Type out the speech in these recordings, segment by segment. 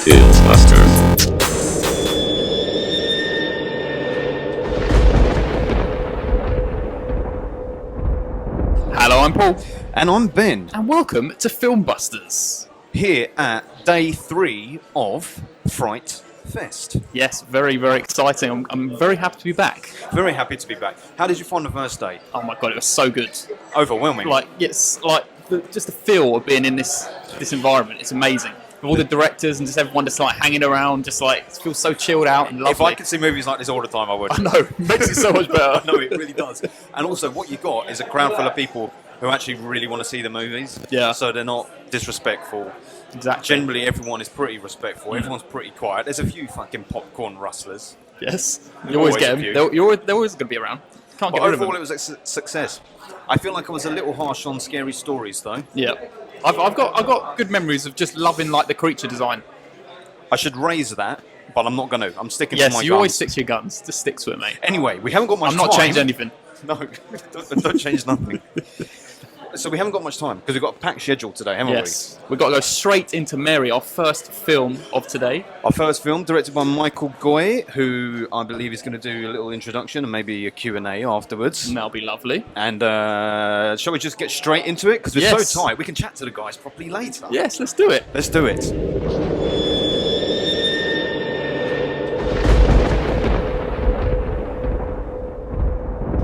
FilmBusters. Hello, I'm Paul. And I'm Ben. And welcome to FilmBusters. Here at day 3 of FrightFest. Yes, very, very exciting. I'm very happy to be back. Very happy to be back. How did you find the first day? Oh my god, it was so good. Overwhelming. Just the feel of being in this environment. It's amazing. With all the directors and just everyone just like hanging around, just like it feels so chilled out and lovely. If I could see movies like this all the time, I would. I know, it makes it so much better. I know, it really does. And also, what you got is a crowd full of people who actually really want to see the movies. Yeah. So they're not disrespectful. Exactly. Generally, everyone is pretty respectful. Everyone's pretty quiet. There's a few fucking popcorn rustlers. Yes. You always get them. They're always going to be around. Can't get rid of them. Overall, it was a success. I feel like I was a little harsh on scary stories, though. Yeah. I've got good memories of just loving like the creature design. I should raise that, but I'm not going to. I'm sticking to my guns. Yes, you always stick to your guns. Just stick to it, mate. Anyway, we haven't got much time. I'm not changing anything. No, don't change nothing. So we haven't got much time because we've got a packed schedule today, haven't we? Yes. We've got to go straight into Mary, our first film of today. Our first film, directed by Michael Goy, who I believe is going to do a little introduction and maybe a Q&A afterwards. And that'll be lovely. And shall we just get straight into it? Because we're so tight, we can chat to the guys properly later. Yes, let's do it. Let's do it.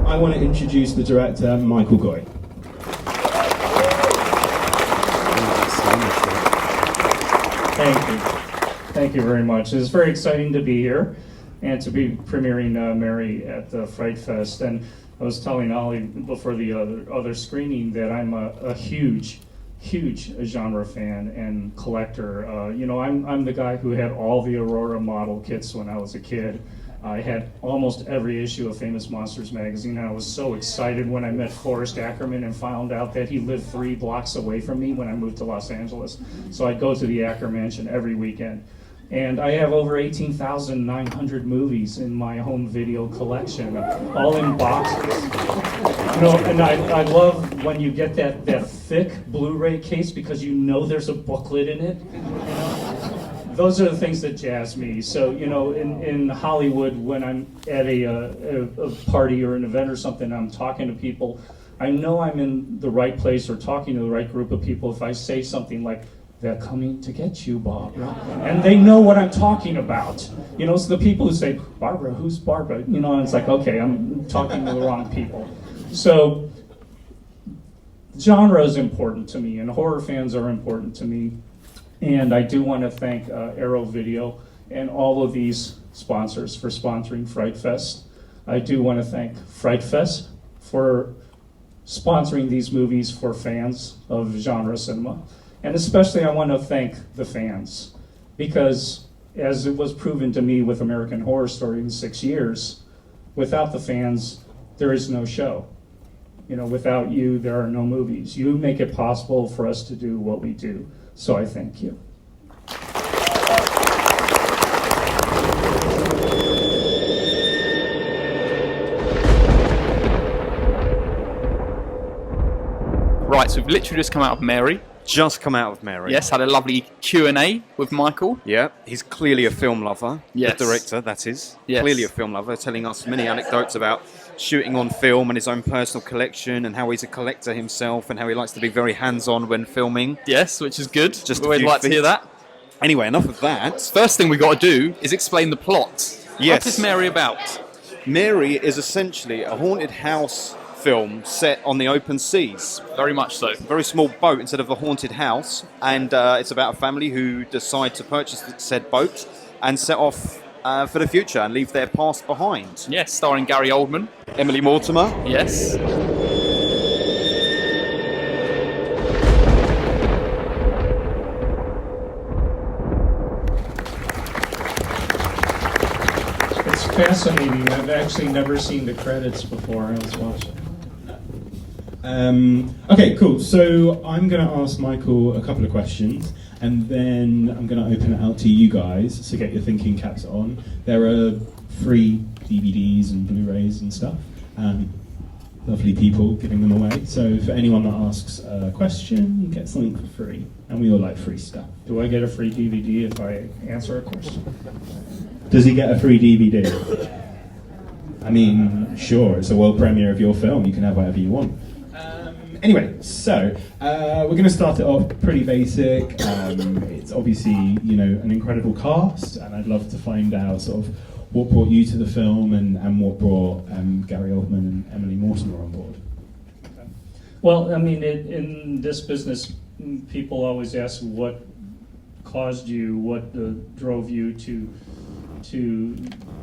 I want to introduce the director, Michael Goy. Thank you very much. It's very exciting to be here and to be premiering Mary at the FrightFest. And I was telling Ollie before the other screening that I'm a huge genre fan and collector. I'm the guy who had all the Aurora model kits when I was a kid. I had almost every issue of Famous Monsters magazine, and I was so excited when I met Forrest Ackerman and found out that he lived 3 blocks away from me when I moved to Los Angeles. So I'd go to the Acker Mansion every weekend. And I have over 18,900 movies in my home video collection, all in boxes. And I love when you get that thick Blu-ray case because you know there's a booklet in it. Those are the things that jazz me. So, in Hollywood, when I'm at a party or an event or something, I'm talking to people, I know I'm in the right place or talking to the right group of people if I say something like, "They're coming to get you, Barbara." And they know what I'm talking about. It's the people who say, "Barbara, who's Barbara?" And it's like, okay, I'm talking to the wrong people. So, genre is important to me, and horror fans are important to me. And I do want to thank Arrow Video and all of these sponsors for sponsoring FrightFest. I do want to thank FrightFest for sponsoring these movies for fans of genre cinema. And especially I want to thank the fans, because as it was proven to me with American Horror Story in 6 years, without the fans, there is no show. Without you, there are no movies. You make it possible for us to do what we do. So I thank you. Right, so we've literally just come out of Mary. Just come out of Mary. Yes, had a lovely Q&A with Michael. Yeah, he's clearly a film lover. Yes. The director, that is. Yes. Clearly a film lover, telling us many anecdotes about shooting on film and his own personal collection and how he's a collector himself and how he likes to be very hands-on when filming. Yes, which is good. Just We'd like to hear that. Anyway, enough of that. First thing we got to do is explain the plot. Yes. What is Mary about? Mary is essentially a haunted house film set on the open seas. Very much so. Very small boat instead of a haunted house, and it's about a family who decide to purchase said boat and set off for the future and leave their past behind. Yes, starring Gary Oldman. Emily Mortimer. Yes. It's fascinating. I've actually never seen the credits before. I was watching. Okay, cool. So I'm going to ask Michael a couple of questions, and then I'm going to open it out to you guys, so get your thinking caps on. There are free DVDs and Blu-rays and stuff. lovely people giving them away. So for anyone that asks a question, you get something for free. And we all like free stuff. Do I get a free DVD if I answer a question? Does he get a free DVD? I mean, sure, it's a world premiere of your film. You can have whatever you want. Anyway, so we're going to start it off pretty basic. It's obviously, an incredible cast, and I'd love to find out sort of what brought you to the film and what brought Gary Oldman and Emily Mortimer on board. Well, I mean, in this business, people always ask what caused you, what drove you to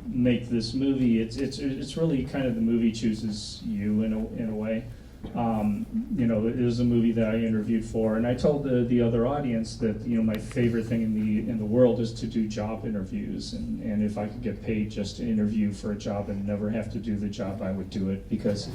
make this movie. It's really kind of the movie chooses you in a way. It was a movie that I interviewed for, and I told the other audience that my favorite thing in the world is to do job interviews, and if I could get paid just to interview for a job and never have to do the job, I would do it, because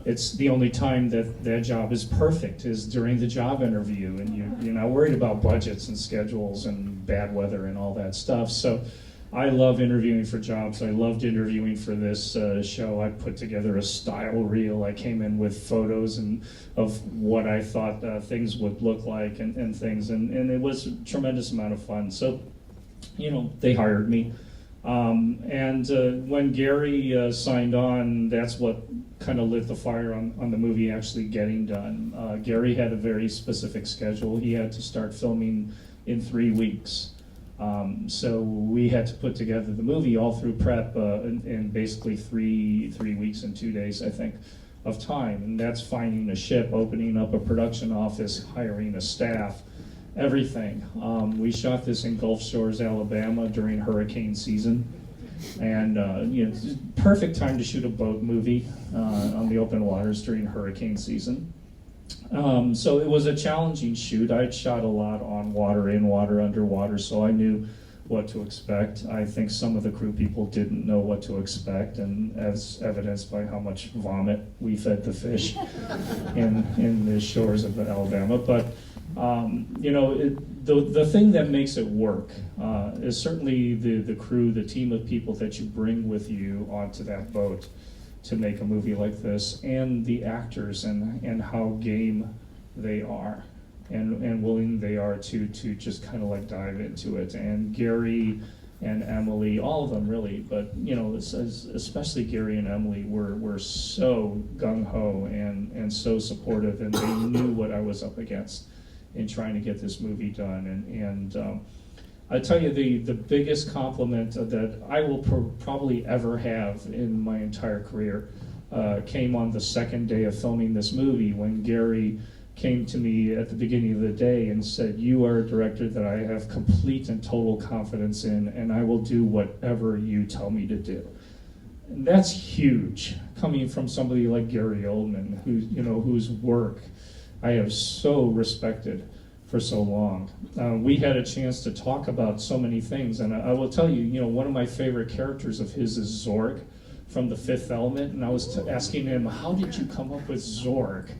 it's the only time that job is perfect is during the job interview, and you're not worried about budgets and schedules and bad weather and all that stuff. So I love interviewing for jobs. I loved interviewing for this show. I put together a style reel. I came in with photos of what I thought things would look like and things, and it was a tremendous amount of fun. So, they hired me. When Gary signed on, that's what kind of lit the fire on the movie actually getting done. Gary had a very specific schedule. He had to start filming in 3 weeks. So we had to put together the movie all through prep in basically three weeks and 2 days, I think, of time. And that's finding a ship, opening up a production office, hiring a staff, everything. We shot this in Gulf Shores, Alabama during hurricane season. And it's perfect time to shoot a boat movie on the open waters during hurricane season. So it was a challenging shoot. I'd shot a lot on water, in water, underwater, so I knew what to expect. I think some of the crew people didn't know what to expect, and as evidenced by how much vomit we fed the fish in the shores of Alabama. But the thing that makes it work is certainly the crew, the team of people that you bring with you onto that boat to make a movie like this, and the actors and how game they are and willing they are to just kind of like dive into it. And Gary and Emily, all of them really, but especially Gary and Emily were so gung-ho and so supportive, and they knew what I was up against in trying to get this movie done. And I tell you, the biggest compliment that I will probably ever have in my entire career came on the second day of filming this movie, when Gary came to me at the beginning of the day and said, "You are a director that I have complete and total confidence in, and I will do whatever you tell me to do." And that's huge, coming from somebody like Gary Oldman, whose work I have so respected for so long. We had a chance to talk about so many things, and I will tell you, one of my favorite characters of his is Zorg from The Fifth Element, and I was asking him, how did you come up with Zorg?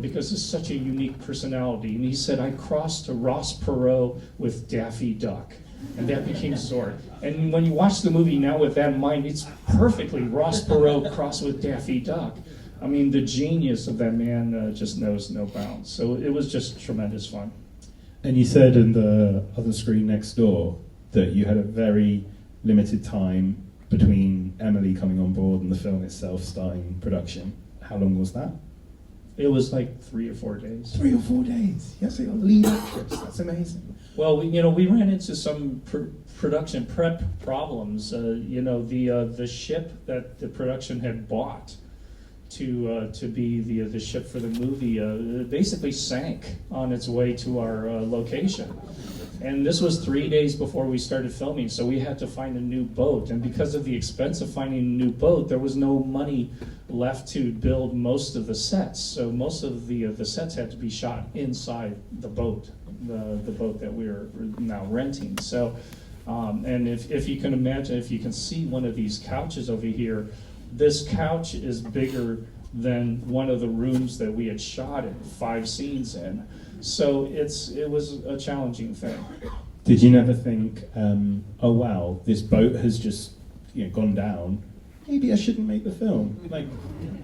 Because it's such a unique personality. And he said, I crossed a Ross Perot with Daffy Duck, and that became Zorg. And when you watch the movie now with that in mind, it's perfectly Ross Perot crossed with Daffy Duck. I mean, the genius of that man just knows no bounds. So it was just tremendous fun. And you said in the other screen next door that you had a very limited time between Emily coming on board and the film itself starting production. How long was that? It was like 3 or 4 days. 3 or 4 days? Yes, you're a lead actress. That's amazing. Well, we ran into some production prep problems. The ship that the production had bought to be the ship for the movie basically sank on its way to our location. And this was 3 days before we started filming, so we had to find a new boat. And because of the expense of finding a new boat, there was no money left to build most of the sets. So most of the sets had to be shot inside the boat, the boat that we're now renting. So, and if you can imagine, if you can see one of these couches over here, this couch is bigger than one of the rooms that we had shot in 5 scenes in. So it was a challenging thing. Did you never think, oh wow, this boat has just gone down, maybe I shouldn't make the film. Like,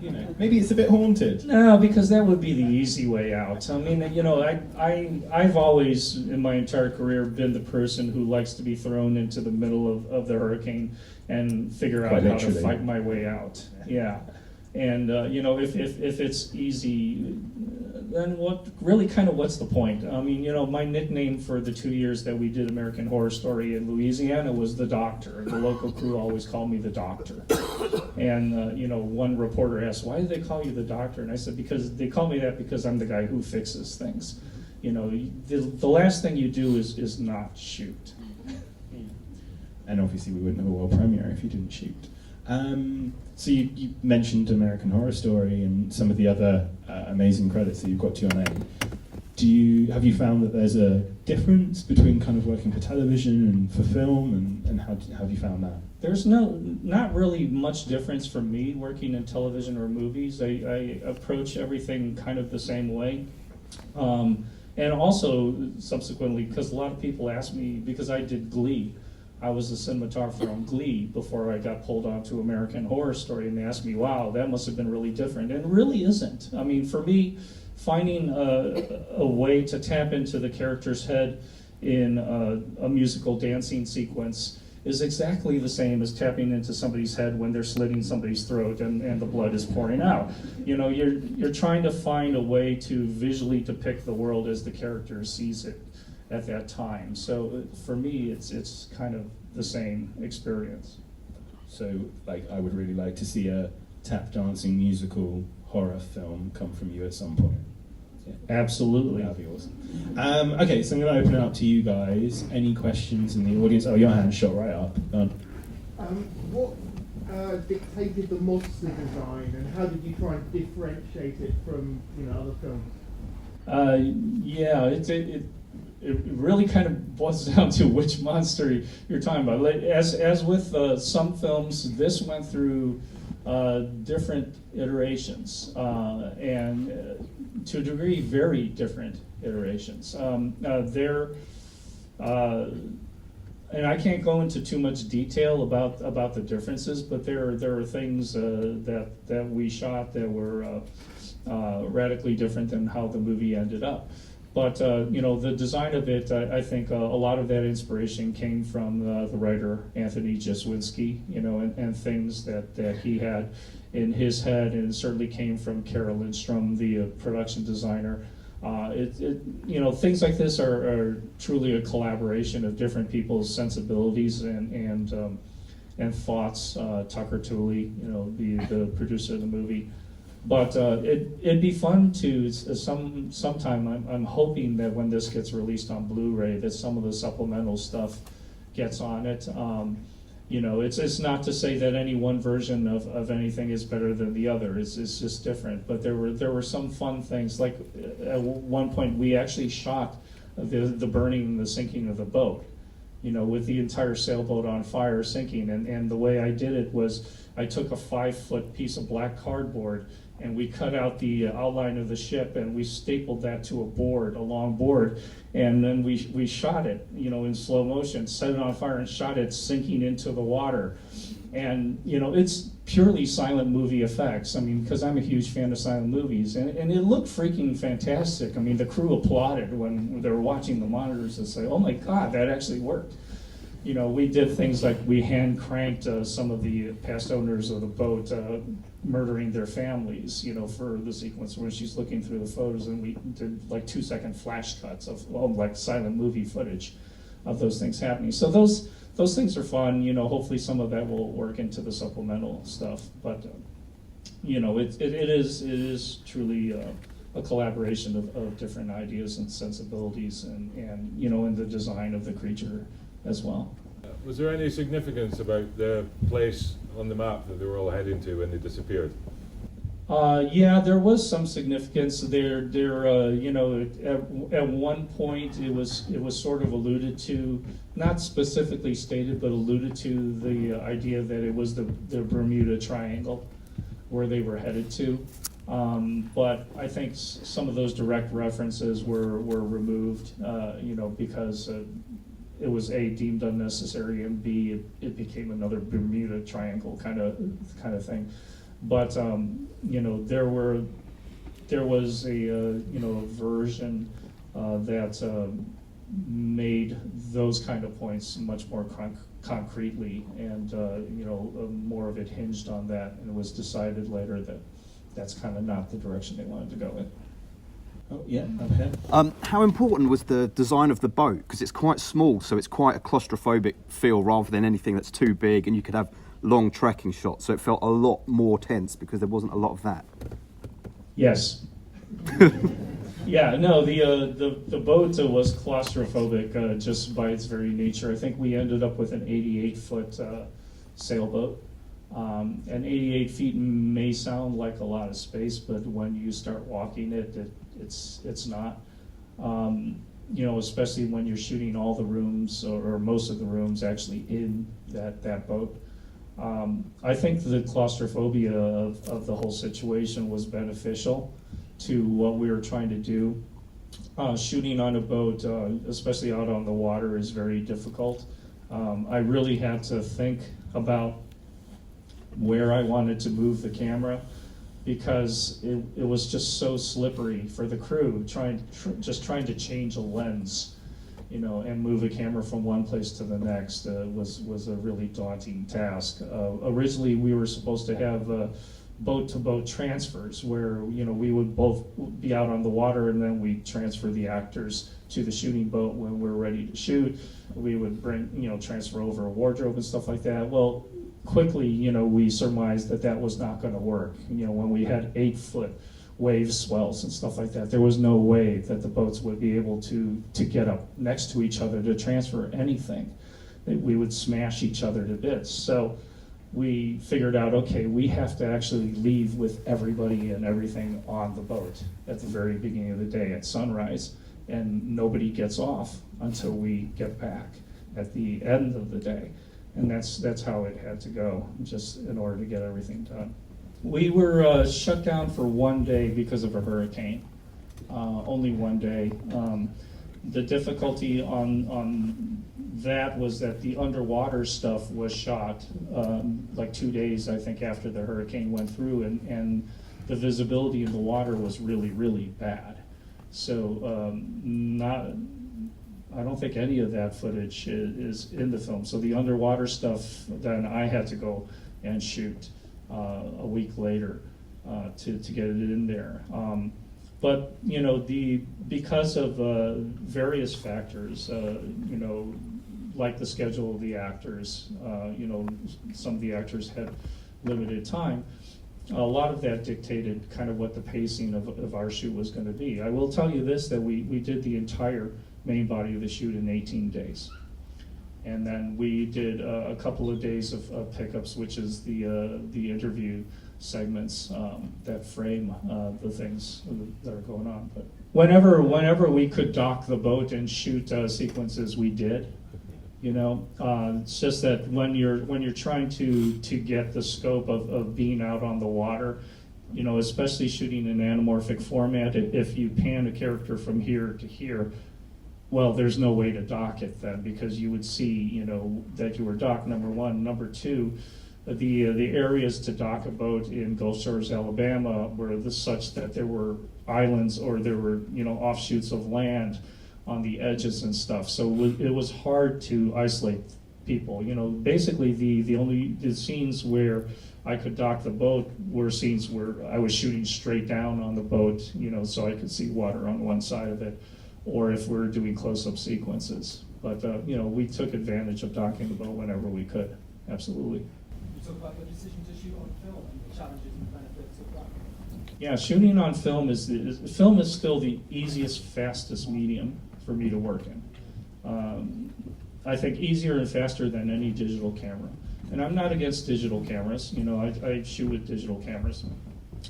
you know, maybe it's a bit haunted. No, because that would be the easy way out. I mean, you know, I've always, in my entire career, been the person who likes to be thrown into the middle of the hurricane and figure out how to fight my way out. Yeah. And, you know, if it's easy, then what's the point? I mean, you know, my nickname for the 2 years that we did American Horror Story in Louisiana was the Doctor. The local crew always called me the Doctor. And, you know, one reporter asked, why do they call you the Doctor? And I said, because they call me that because I'm the guy who fixes things. You know, the last thing you do is not shoot. And obviously we wouldn't have a world premiere if you didn't shoot. So you mentioned American Horror Story and some of the other amazing credits that you've got to your name. Have you found that there's a difference between kind of working for television and for film, and how have you found that? There's not really much difference for me working in television or movies. I approach everything kind of the same way. And also, subsequently, because a lot of people ask me, because I did Glee, I was a cinematographer on Glee before I got pulled onto American Horror Story, and they asked me, wow, that must have been really different. And it really isn't. I mean, for me, finding a way to tap into the character's head in a musical dancing sequence is exactly the same as tapping into somebody's head when they're slitting somebody's throat and the blood is pouring out. You know, you're trying to find a way to visually depict the world as the character sees it at that time. So for me, it's kind of the same experience. So, like, I would really like to see a tap dancing musical horror film come from you at some point. Yeah. Absolutely. That'd be awesome. Okay, so I'm going to open it up to you guys. Any questions in the audience? Oh, your hand shot right up. Go on. What dictated the monster design, and how did you try and differentiate it from, you know, other films? Yeah, it really kind of boils down to which monster you're talking about. As with some films, this went through different iterations, and to a degree, very different iterations. And I can't go into too much detail about the differences, but there are things that we shot that were radically different than how the movie ended up. But you know, the design of it, I think a lot of that inspiration came from the writer Anthony Jaswinski, you know, and things that he had in his head, and it certainly came from Carol Lindstrom, the production designer. You know, things like this are truly a collaboration of different people's sensibilities and thoughts. Tucker Tooley, you know, the producer of the movie. But it'd be fun to sometime. I'm hoping that when this gets released on Blu-ray, that some of the supplemental stuff gets on it. You know, it's not to say that any one version of anything is better than the other. It's just different. But there were some fun things. Like at one point, we actually shot the burning and the sinking of the boat. You know, with the entire sailboat on fire, sinking. And the way I did it was I took a 5-foot piece of black cardboard, and we cut out the outline of the ship, and we stapled that to a long board, and then we shot it, you know, in slow motion, set it on fire and shot it sinking into the water. And, you know, it's purely silent movie effects. I mean, because I'm a huge fan of silent movies, and it looked freaking fantastic. I mean, the crew applauded when they were watching the monitors and say, oh my God, that actually worked. You know, we did things like we hand cranked some of the past owners of the boat murdering their families, you know, for the sequence where she's looking through the photos, and we did like 2-second flash cuts of like silent movie footage of those things happening. So those things are fun. You know, hopefully some of that will work into the supplemental stuff. But you know, it is truly a collaboration of different ideas and sensibilities, and you know, in the design of the creature as well. Was there any significance about the place on the map that they were all heading to when they disappeared? Yeah, there was some significance there. You know, at one point it was sort of alluded to, not specifically stated, but alluded to the idea that it was the Bermuda Triangle where they were headed to. But I think some of those direct references were removed, you know, because it was A, deemed unnecessary, and B, it became another Bermuda Triangle kind of thing. But you know, there was a version that made those kind of points much more concretely, and more of it hinged on that, and it was decided later that that's kind of not the direction they wanted to go in. Oh, yeah, up ahead. How important was the design of the boat? Because it's quite small, so it's quite a claustrophobic feel rather than anything that's too big, and you could have long tracking shots, so it felt a lot more tense because there wasn't a lot of that. Yes. Yeah, no, the boat was claustrophobic just by its very nature. I think we ended up with an 88-foot sailboat. And 88 feet may sound like a lot of space, but when you start walking it's not. Especially when you're shooting all the rooms or most of the rooms actually in that boat. I think the claustrophobia of the whole situation was beneficial to what we were trying to do. Shooting on a boat, especially out on the water, is very difficult. I really had to think about where I wanted to move the camera, because it was just so slippery for the crew trying to change a lens, and move a camera from one place to the next was a really daunting task. Originally, we were supposed to have boat-to-boat transfers where we would both be out on the water, and then we transfer the actors to the shooting boat when we're ready to shoot. We would transfer over a wardrobe and stuff like that. Well, quickly, we surmised that was not going to work. When we had 8-foot wave swells and stuff like that, there was no way that the boats would be able to get up next to each other to transfer anything. We would smash each other to bits. So we figured out, okay, we have to actually leave with everybody and everything on the boat at the very beginning of the day at sunrise, and nobody gets off until we get back at the end of the day. And that's how it had to go, just in order to get everything done. We were shut down for one day because of a hurricane, only one day. The difficulty on that was that the underwater stuff was shot like 2 days, I think, after the hurricane went through, and the visibility in the water was really, really bad. So I don't think any of that footage is in the film. So the underwater stuff, then I had to go and shoot a week later to get it in there. But because of various factors, like the schedule of the actors, some of the actors had limited time. A lot of that dictated kind of what the pacing of our shoot was going to be. I will tell you this, that we did the entire main body of the shoot in 18 days. And then we did a couple of days of pickups, which is the interview segments that frame the things that are going on. But whenever we could dock the boat and shoot sequences, we did. It's just that when you're trying to get the scope of being out on the water, especially shooting in anamorphic format, if you pan a character from here to here, well, there's no way to dock it then, because you would see, that you were docked, number one. Number two, the areas to dock a boat in Gulf Shores, Alabama, were such that there were islands or there were, offshoots of land on the edges and stuff. So it was hard to isolate people. Basically the scenes where I could dock the boat were scenes where I was shooting straight down on the boat, so I could see water on one side of it, or if we're doing close-up sequences. But, we took advantage of docking the boat whenever we could, absolutely. You talk about your decision to shoot on film and the challenges and benefits of that. Yeah, shooting on film is still the easiest, fastest medium for me to work in. I think easier and faster than any digital camera. And I'm not against digital cameras, I shoot with digital cameras.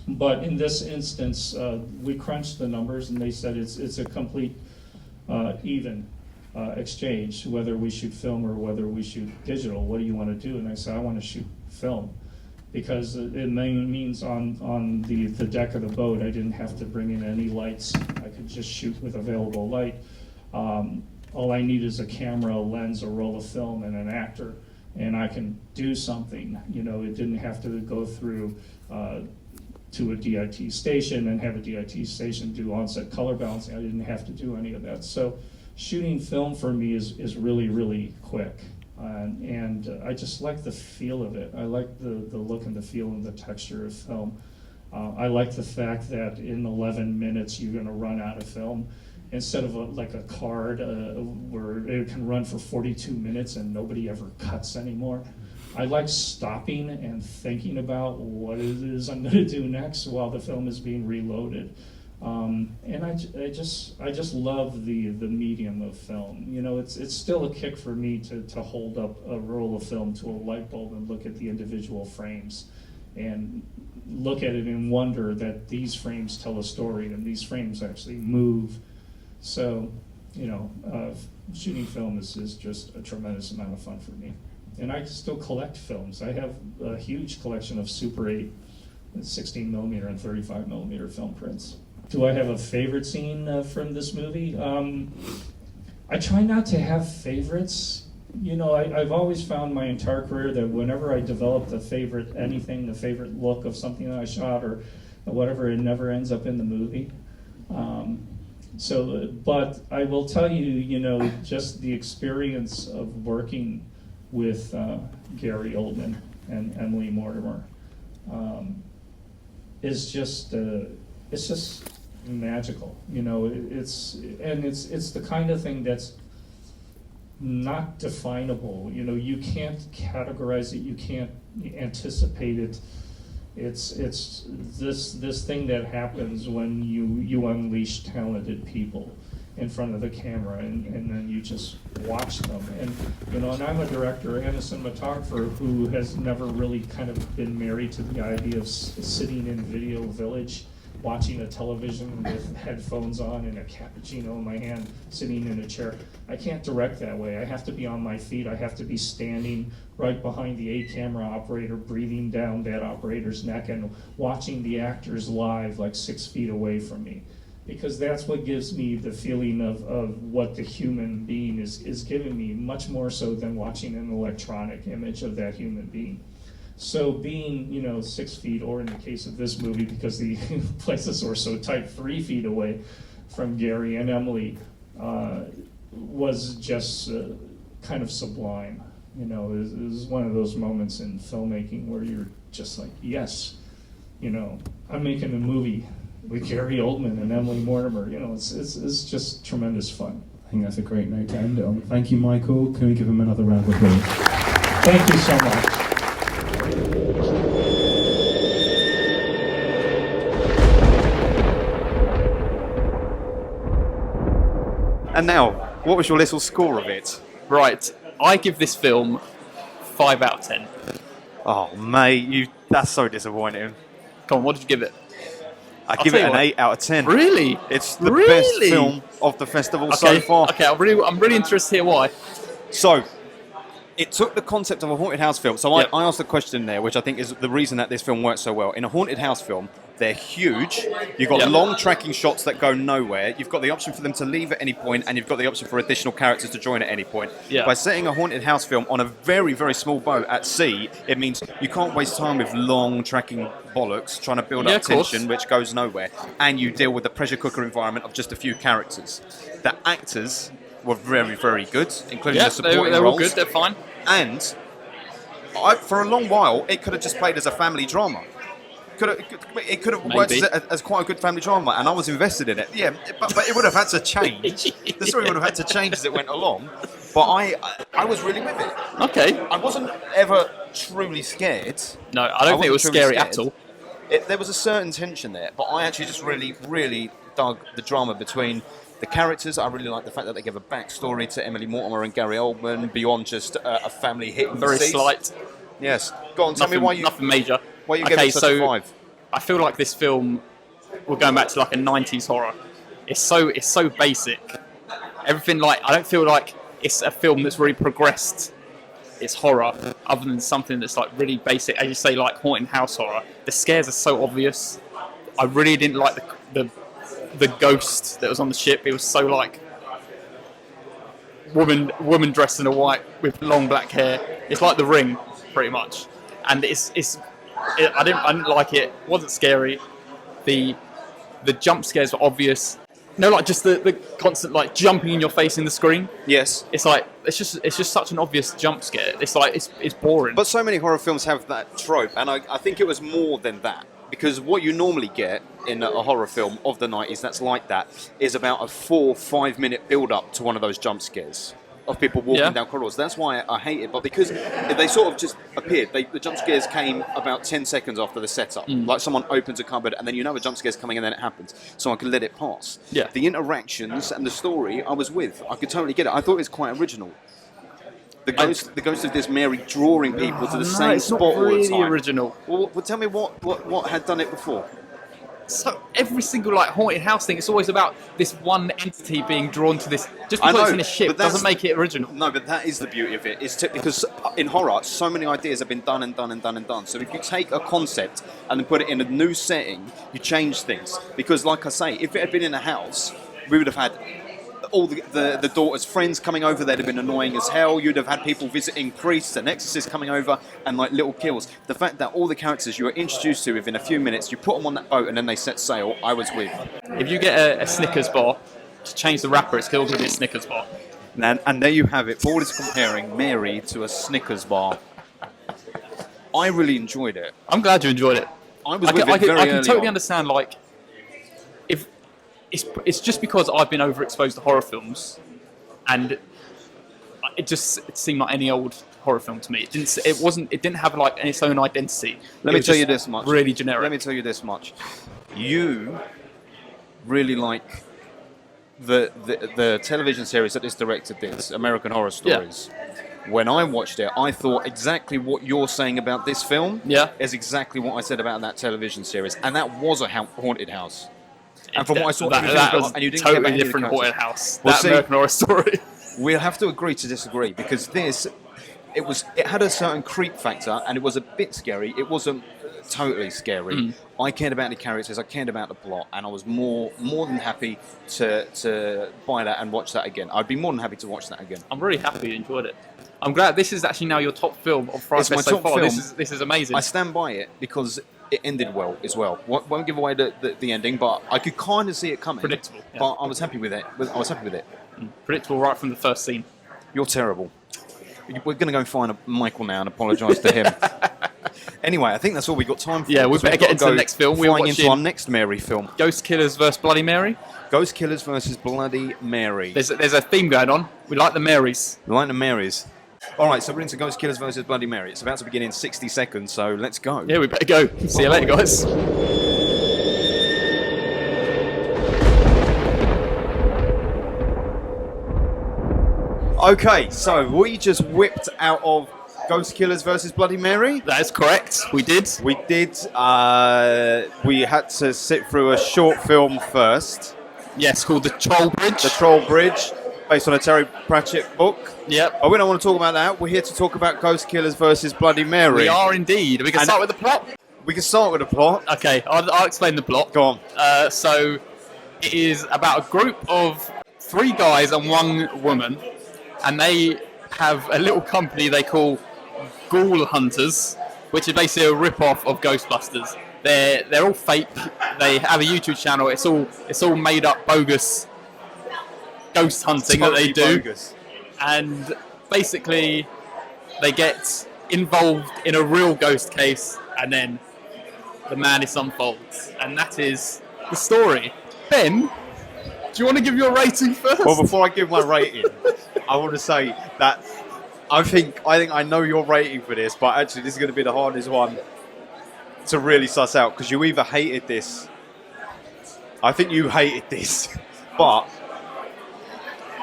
But in this instance, we crunched the numbers and they said it's a complete even exchange, whether we shoot film or whether we shoot digital. What do you want to do? And I said, I want to shoot film, because it means on the deck of the boat, I didn't have to bring in any lights. I could just shoot with available light. all I need is a camera, a lens, a roll of film, and an actor, and I can do something. You know, it didn't have to go through to a DIT station and have a DIT station do on-set color balancing. I didn't have to do any of that. So shooting film for me is really, really quick. And I just like the feel of it. I like the look and the feel and the texture of film. I like the fact that in 11 minutes you're going to run out of film, instead of like a card where it can run for 42 minutes and nobody ever cuts anymore. I like stopping and thinking about what it is I'm going to do next while the film is being reloaded. And I just love the medium of film. You know, it's still a kick for me to hold up a roll of film to a light bulb and look at the individual frames and look at it and wonder that these frames tell a story and these frames actually move. So, you know, shooting film is just a tremendous amount of fun for me. And I still collect films. I have a huge collection of Super 8, 16 millimeter and 35 millimeter film prints. Do I have a favorite scene from this movie? I try not to have favorites. You know, I've always found my entire career that whenever I developed a favorite anything, a favorite look of something that I shot or whatever, it never ends up in the movie. But I will tell you, you know, just the experience of working with Gary Oldman and Emily Mortimer is just it's just magical. You know, it's the kind of thing that's not definable. You know, you can't categorize it, you can't anticipate it. It's this thing that happens when you unleash talented people in front of the camera, and then you just watch them. And you know, and I'm a director and a cinematographer who has never really kind of been married to the idea of sitting in Video Village, watching a television with headphones on and a cappuccino in my hand, sitting in a chair. I can't direct that way. I have to be on my feet. I have to be standing right behind the camera operator, breathing down that operator's neck and watching the actors live like 6 feet away from me. Because that's what gives me the feeling of what the human being is giving me, much more so than watching an electronic image of that human being. So being, you know, 6 feet, or in the case of this movie, because the places were so tight, 3 feet away from Gary and Emily, was just kind of sublime. You know, it was one of those moments in filmmaking where you're just like, yes, you know, I'm making a movie with Gary Oldman and Emily Mortimer. You know, it's just tremendous fun. I think that's a great note to end it on. Thank you, Michael. Can we give him another round of applause? Thank you so much. And now, what was your little score of it? Right, I give this film 5 out of 10. Oh, mate, that's so disappointing. Come on, what did you give it? I give it an 8 out of 10. Really? It's the best film of the festival so far. Okay, I'm really interested to hear why. So, it took the concept of a haunted house film. So I asked a question there, which I think is the reason that this film works so well. In a haunted house film, they're huge. You've got long tracking shots that go nowhere. You've got the option for them to leave at any point, and you've got the option for additional characters to join at any point. Yeah. By setting a haunted house film on a very, very small boat at sea, it means you can't waste time with long tracking bollocks trying to build up tension, which goes nowhere. And you deal with the pressure cooker environment of just a few characters. The actors were very, very good, including the supporting roles. They're all good, they're fine. And for a long while, it could have just played as a family drama. It could have worked as quite a good family drama, and I was invested in it. Yeah, but it would have had to change. The story would have had to change as it went along. But I was really with it. Okay. I wasn't ever truly scared. No, I don't think it was scary at all. There was a certain tension there, but I actually just really, really dug the drama between the characters. I really like the fact that they give a backstory to Emily Mortimer and Gary Oldman beyond just a family hit. Very slight. Yes. Go on, tell me why you... Nothing major. Why you give it such a 5? I feel like this film, we're going back to like a 90s horror. It's so basic. Everything, like, I don't feel like it's a film that's really progressed its horror, other than something that's like really basic, as you say, like haunted house horror. The scares are so obvious. I really didn't like the ghost that was on the ship. It was so like, woman dressed in a white with long black hair. It's like The Ring, pretty much. And I didn't like it. It wasn't scary. The jump scares were obvious. No, like just the constant like jumping in your face in the screen. Yes. It's like it's just such an obvious jump scare. It's like it's boring. But so many horror films have that trope, and I think it was more than that. Because what you normally get in a horror film of the 90s that's like that is about a 4-5 minute build up to one of those jump scares of people walking down corridors. That's why I hate it. But because they sort of just appeared, the jump scares came about 10 seconds after the setup. Like someone opens a cupboard and then you know a jump scare's coming and then it happens. So I can let it pass. Yeah. The interactions and the story I was with. I could totally get it. I thought it was quite original. The ghost of this Mary drawing people to the same spot all the time. It's not really original. Well, tell me what had done it before. So every single like haunted house thing, it's always about this one entity being drawn to this. Just because it's in a ship doesn't make it original. No, but that is the beauty of it. Because in horror, so many ideas have been done and done and done and done. So if you take a concept and then put it in a new setting, you change things. Because like I say, if it had been in a house, we would have had all the daughter's friends coming over. They'd have been annoying as hell. You'd have had people visiting priests and exorcists coming over and like little kills. The fact that all the characters you were introduced to within a few minutes, you put them on that boat and then they set sail, I was with. If you get a Snickers bar, to change the wrapper, it's still going to be a Snickers bar. And there you have it. Paul is comparing Mary to a Snickers bar. I really enjoyed it. I'm glad you enjoyed it. I can totally understand, like, if it's just because I've been overexposed to horror films, and it seemed like any old horror film to me. It didn't have like its own identity. Let me tell you this much. Really generic. Let me tell you this much. You really like the television series that this director did, American Horror Stories. Yeah. When I watched it, I thought exactly what you're saying about this film is exactly what I said about that television series, and that was a haunted house. And from what I saw, that was and you didn't totally get different haunted house. Well, that American Horror Story. We'll have to agree to disagree, because it had a certain creep factor, and it was a bit scary. It wasn't totally scary. I cared about the characters, I cared about the plot, and I was more than happy to buy that and watch that again. I'd be more than happy to watch that again. I'm really happy you enjoyed it. I'm glad this is actually now your top film of FrightFest so far. This is amazing. I stand by it because it ended well as well. Won't give away the ending, but I could kind of see it coming. Predictable. Yeah. But I was happy with it. Predictable right from the first scene. You're terrible. We're going to go and find Michael now and apologise to him. Anyway, I think that's all we got time for. Yeah, we better get into the next film. We're watching into our next Mary film. Ghost Killers vs Bloody Mary. Ghost Killers versus Bloody Mary. There's a theme going on. We like the Marys. We like the Marys. All right, so we're into Ghost Killers versus Bloody Mary. It's about to begin in 60 seconds, so let's go. Yeah, we better go. See you later, guys. Okay, so we just whipped out of Ghost Killers versus Bloody Mary. That is correct. We did. We had to sit through a short film first. Yes, called The Troll Bridge. The Troll Bridge, based on a Terry Pratchett book. Yep. Oh, we don't want to talk about that. We're here to talk about Ghost Killers versus Bloody Mary. We are indeed. We can start with the plot. We can start with the plot. Okay, I'll explain the plot. Go on. So, it is about a group of 3 guys and 1 woman, and they have a little company they call Ghoul Hunters, which is basically a rip-off of Ghostbusters. They're all fake. They have a YouTube channel. It's all made up, bogus ghost hunting that they do. Bogus. And basically, they get involved in a real ghost case, and then the madness unfolds. And that is the story. Ben, do you want to give your rating first? Well, before I give my rating, I want to say that I think I know your rating for this, but actually this is going to be the hardest one to really suss out, because you either hated this. I think you hated this, but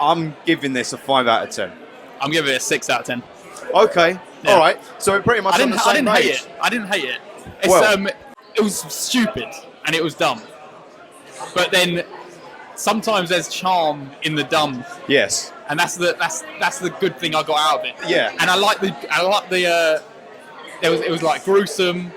I'm giving this a 5 out of 10. I'm giving it a 6 out of 10. Okay, yeah. All right. So it pretty much on the same page. I didn't hate it. It was stupid and it was dumb. But then sometimes there's charm in the dumb. Yes. And that's the good thing I got out of it. Yeah. And I like the it was like gruesome,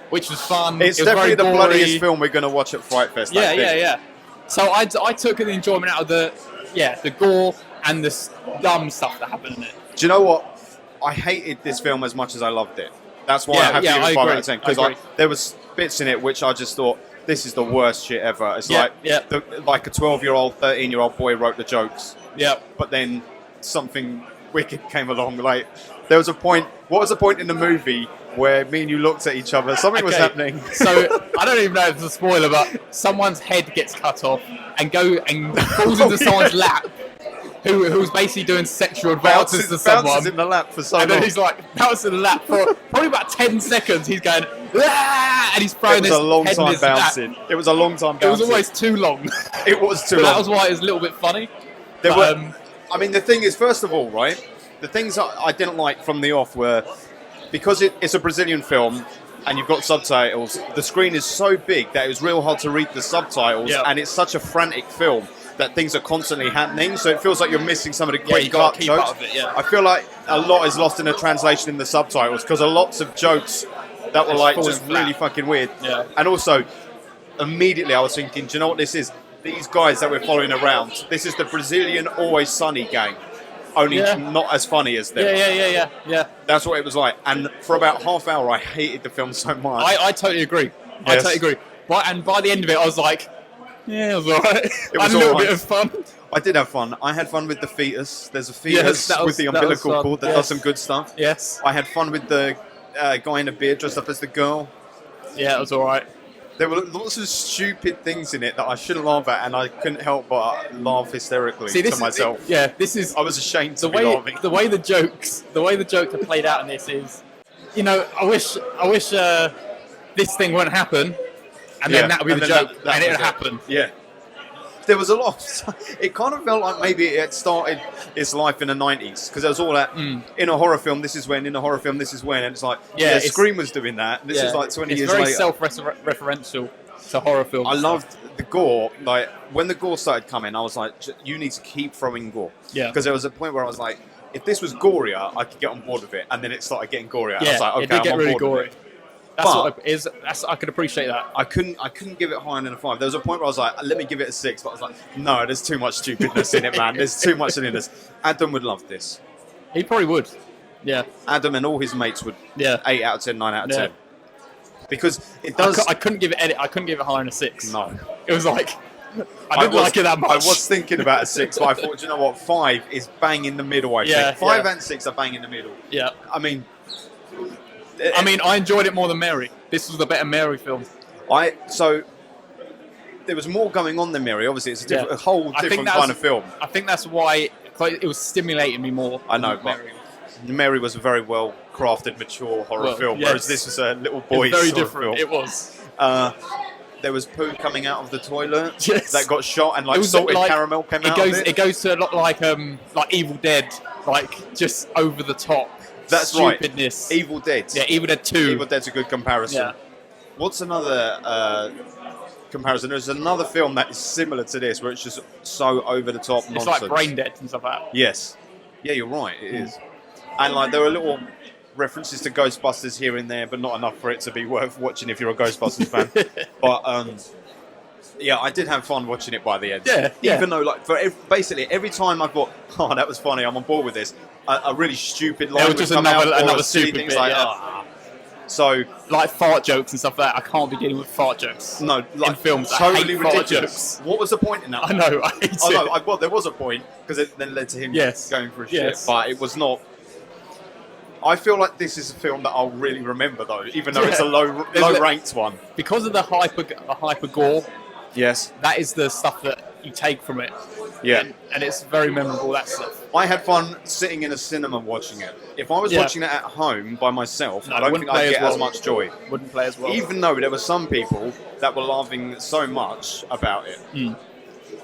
which was fun. It's definitely the bloodiest film we're going to watch at FrightFest. Yeah. So I took the enjoyment out of the gore and the dumb stuff that happened in it. Do you know what? I hated this film as much as I loved it. That's why I have to give it 5 out of 10. Because there was bits in it which I just thought, this is the worst shit ever. It's like a 12-year-old, 13-year-old boy wrote the jokes. Yeah. But then something wicked came along. Like, there was a point. What was the point in the movie where me and you looked at each other? Something was happening. So I don't even know if it's a spoiler, but someone's head gets cut off and falls into someone's lap. Who's basically doing sexual advances to someone. Bounces in the lap for so long. And then he's like, bouncing in the lap for probably about 10 seconds. He's going, ah! And he's throwing his head in his lap. It was a long time bouncing. It was almost too long. It was too long. That was why it was a little bit funny. I mean, the thing is, first of all, right, the things I didn't like from the off were, because it's a Brazilian film and you've got subtitles, the screen is so big that it was real hard to read the subtitles, and it's such a frantic film that things are constantly happening, so it feels like you're missing some of the great cut jokes. I feel like a lot is lost in the translation in the subtitles, because there are lots of jokes that were like just really fucking weird. Yeah. And also, immediately I was thinking, do you know what this is? These guys that we're following around, this is the Brazilian Always Sunny gang, only not as funny as them. Yeah. That's what it was like. And for about half hour, I hated the film so much. I totally agree. I totally agree. And by the end of it, I was like, yeah, it was alright. I had a little bit of fun. I did have fun. I had fun with the fetus. There's a fetus with the umbilical cord that does some good stuff. Yes. I had fun with the guy in a beard dressed up as the girl. Yeah, it was alright. There were lots of stupid things in it that I shouldn't laugh at, and I couldn't help but laugh hysterically to myself. I was ashamed to be laughing. The way the jokes are played out in this is, I wish this thing wouldn't happen, and then that would be the joke, and it would happen. Yeah. There was a lot. It kind of felt like maybe it had started its life in the 90s, because there was all that, in a horror film, this is when, in a horror film, this is when, and it's like, Scream was doing that, this is like 20 years later. It's very self-referential to horror films. I loved the gore. Like, when the gore started coming, I was like, you need to keep throwing gore. Yeah. Because there was a point where I was like, if this was gorier, I could get on board with it, and then it started getting gorier. And I was like, okay, it did get really gory. That's but what it is. I could appreciate that. I couldn't give it higher than a 5. There was a point where I was like, let me give it a 6, but I was like, no, there's too much stupidness in it, man. There's too much in this. Adam would love this. He probably would. Yeah. Adam and all his mates would. 8 out of 10, 9 out of 10. Because it does. I couldn't give it higher than a 6. No. It was like, I didn't like it that much. I was thinking about a 6, but I thought, you know what, 5 is bang in the middle. I think 5 and 6 are bang in the middle. Yeah. I mean, I enjoyed it more than Mary. This was the better Mary film. So there was more going on than Mary. Obviously, it's a whole different kind of film. I think that's why it was stimulating me more. I know, but Mary was a very well crafted, mature horror film, whereas this was a little boy's very sort different. Of film. It was. There was poo coming out of the toilet that got shot, and salted caramel came out of it. It goes to a lot like Evil Dead, like just over the top. That's stupidness. Right. Evil Dead. Yeah, Evil Dead 2. Evil Dead's a good comparison. Yeah. What's another comparison? There's another film that is similar to this, where it's just so over the top nonsense. It's like Brain Dead and stuff like that. Yes. Yeah, you're right. It is. And there were little references to Ghostbusters here and there, but not enough for it to be worth watching if you're a Ghostbusters fan. But I did have fun watching it by the end. Yeah. Even though, basically every time I thought, oh, that was funny, I'm on board with this. A really stupid line would come out, another stupid bit, So, like fart jokes and stuff like that. I can't be dealing with fart jokes. No, in films, totally I hate ridiculous. Fart jokes. What was the point in that? I know, I hate it. Well, there was a point, because it then led to him going for a shit, but it was not. I feel like this is a film that I'll really remember, though, even though it's a low-ranked one. Because of the hyper gore. Yes. That is the stuff that you take from it. Yeah. And it's very memorable, that stuff. I had fun sitting in a cinema watching it. If I was watching it at home by myself, I don't think I'd get as much joy. Wouldn't play as well. Even though there were some people that were laughing so much about it.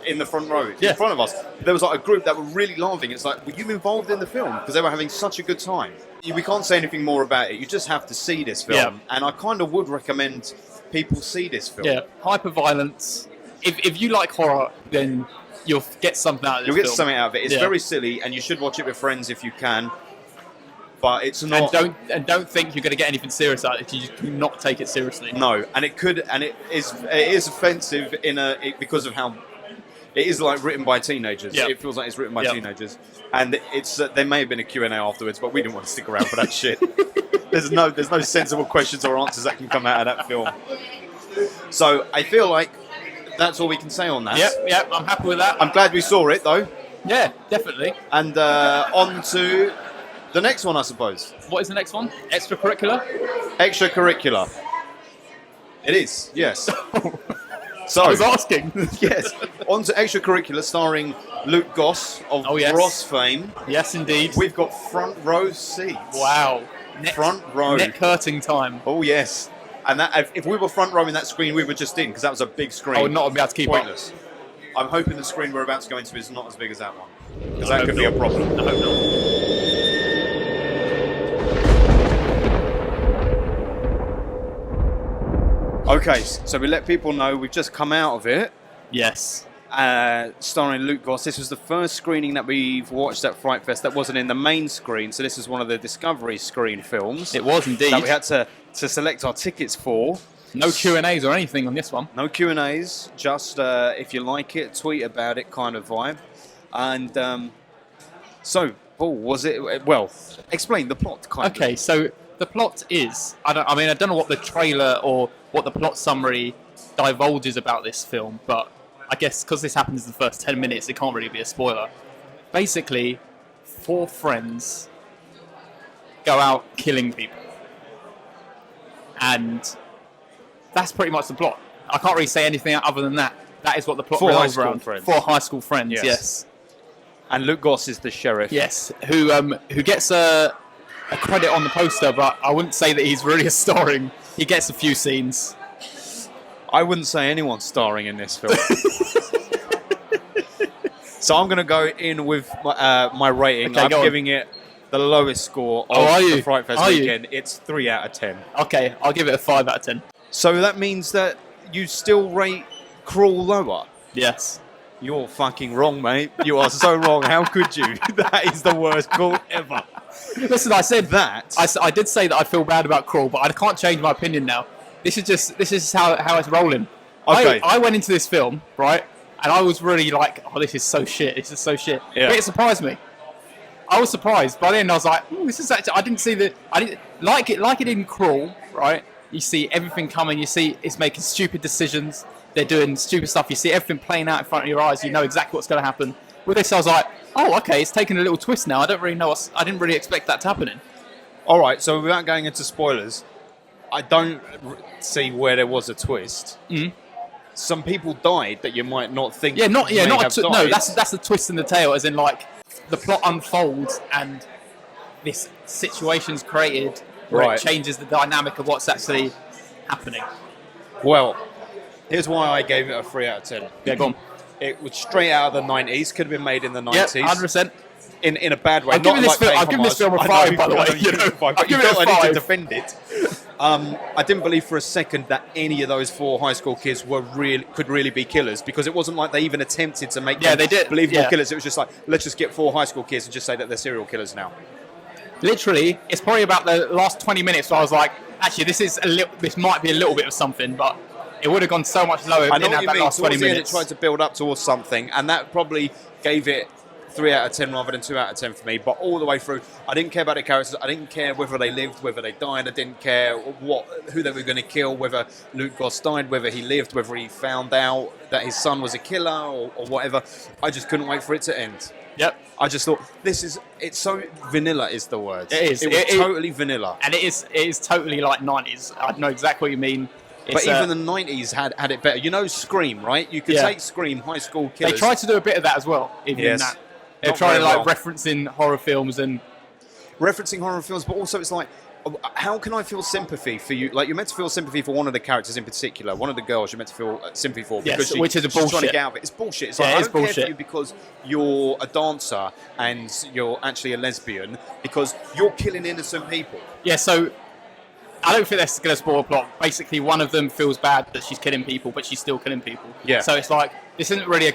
In the front row, in front of us. There was a group that were really laughing. It's like, were you involved in the film? Because they were having such a good time. We can't say anything more about it. You just have to see this film. And I kind of would recommend people see this film. Yeah, hyper-violence. If you like horror, then you'll get something out of this film. You'll get something out of it. It's very silly, and you should watch it with friends if you can. But it's not. And don't think you're going to get anything serious out of it. You just do not take it seriously. No, and it is offensive because of how It is like written by teenagers. Yep. It feels like it's written by Yep. teenagers. And it's there may have been a Q&A afterwards, but we didn't want to stick around for that shit. There's no sensible questions or answers that can come out of that film. So I feel like that's all we can say on that. Yep, I'm happy with that. I'm glad we saw it though. Yeah, definitely. And on to the next one, I suppose. What is the next one? Extracurricular? Extracurricular. It is, yes. So, I was asking. yes. On to Extracurricular, starring Luke Goss of Oh, yes. Ross fame. Yes, indeed. We've got front row seats. Wow. Front row. Neck hurting time. Oh, yes. And that, if we were front row in that screen we were just in, because that was a big screen. I would not be able to keep Pointless. I'm hoping the screen we're about to go into is not as big as that one. Because that could be a problem. I hope not. Okay, so we let people know we've just come out of it. Yes. Starring Luke Goss. This was the first screening that we've watched at FrightFest that wasn't in the main screen, so this is one of the Discovery screen films. It was indeed. That we had to select our tickets for. No Q&As or anything on this one. No Q&As, just if you like it, tweet about it kind of vibe. And so, Paul, was it, well, explain the plot kind of. Okay, so the plot is, I don't know what the trailer or what the plot summary divulges about this film, but I guess because this happens in the first 10 minutes, it can't really be a spoiler. Basically, 4 friends go out killing people. And that's pretty much the plot. I can't really say anything other than that. That is what the plot 4 high revolves school around. friends. 4 high school friends, Yes. yes. And Luke Goss is the sheriff. Yes, who gets a credit on the poster, but I wouldn't say that he's really starring. He gets a few scenes. I wouldn't say anyone's starring in this film. So I'm going to go in with my rating. Okay, I'm go on. giving it the lowest score of are the you? FrightFest Are you? weekend. It's 3 out of 10. Okay, I'll give it a 5 out of 10. So that means that you still rate Crawl lower. Yes. You're fucking wrong, mate. You are so wrong. How could you? That is the worst call ever. Listen, I said That. I did say that I feel bad about Crawl, but I can't change my opinion now. This is how it's rolling. Okay. I went into this film, right, and I was really like, oh, this is so shit. This is so shit. Yeah. But it surprised me. I was surprised. By then, I was like, ooh, this is actually. I didn't like it in Crawl, right? You see everything coming. You see it's making stupid decisions. They're doing stupid stuff. You see everything playing out in front of your eyes. You know exactly what's going to happen. With this, I was like, oh, okay, it's taking a little twist now. I didn't really expect that to happen. All right, so without going into spoilers, I don't see where there was a twist. Mm. Some people died that you might not think. No. may have died. That's the twist in the tale, as in like the plot unfolds and this situation's created where Right. it changes the dynamic of what's actually happening. Well, here's why I gave it a 3 out of 10. Yeah, go on. It was straight out of the 90s. Could have been made in the 90s. Yeah, 100%. In a bad way. I've given Not this like film- paying I've given this homage. film a I know 5, by the you- way, I know you you give know. it a 5, I've but you given it felt a I need to 5. defend it. I didn't believe for a second that any of those 4 high school kids could really be killers, because it wasn't like they even attempted to make them they did. believable Yeah. killers. It was just like, let's just get 4 high school kids and just say that they're serial killers now. Literally, it's probably about the last 20 minutes where I was like, actually, this might be a little bit of something, but it would have gone so much lower if I it know didn't what have you that mean. last 20 Towards the end, it minutes. tried to build up towards something, and that probably gave it 3 out of 10 rather than 2 out of 10 for me. But all the way through, I didn't care about the characters. I didn't care whether they lived, whether they died. I didn't care who they were going to kill, whether Luke Goss died, whether he lived, whether he found out that his son was a killer or whatever. I just couldn't wait for it to end. Yep. I just thought, it's so vanilla is the word. It is. It was It- totally vanilla. And it is totally like 90s. I know exactly what you mean. But It's, even the 90s had it better. You know Scream, right? You could Yeah. take Scream, high school killers. They tried to do a bit of that as well, even in Yes. that. They're Not trying to very like well. referencing horror films and referencing horror films, but also it's like, how can I feel sympathy for you? Like, you're meant to feel sympathy for one of the characters in particular, one of the girls you're meant to feel sympathy for, Yes, because which is she's trying to bullshit. get out of it. It's bullshit. It's Yeah, like, it I is don't care bullshit. for you because you're a dancer and you're actually a lesbian, because you're killing innocent people. yeah. So I don't think that's going to spoil a plot. Basically, one of them feels bad that she's killing people, but she's still killing people. Yeah. So it's like this isn't really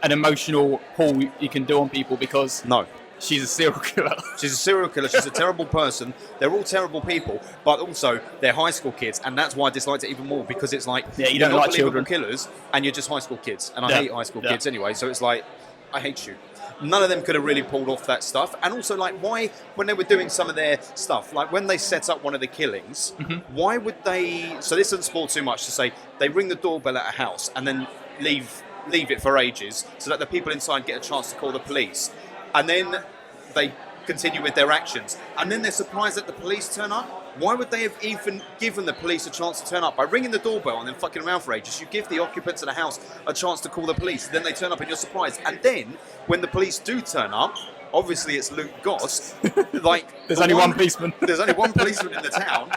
an emotional pull you can do on people, because No. she's a serial killer. She's a serial killer. She's a terrible person. They're all terrible people, but also they're high school kids, and that's why I disliked it even more, because it's like Yeah, you you're don't not like believable children. killers, and you're just high school kids, and I Yeah. hate high school Yeah. kids anyway. So it's like, I hate you. None of them could have really pulled off that stuff, and also like, why, when they were doing some of their stuff, like when they set up one of the killings, why would they? So this doesn't spoil too much to say they ring the doorbell at a house and then leave it for ages, so that the people inside get a chance to call the police, and then they continue with their actions, and then they're surprised that the police turn up. Why would they have even given the police a chance to turn up? By ringing the doorbell and then fucking around for ages, you give the occupants of the house a chance to call the police, then they turn up and you're surprised. And then, when the police do turn up, obviously it's Luke Goss, like... There's only one policeman. There's only one policeman in the town,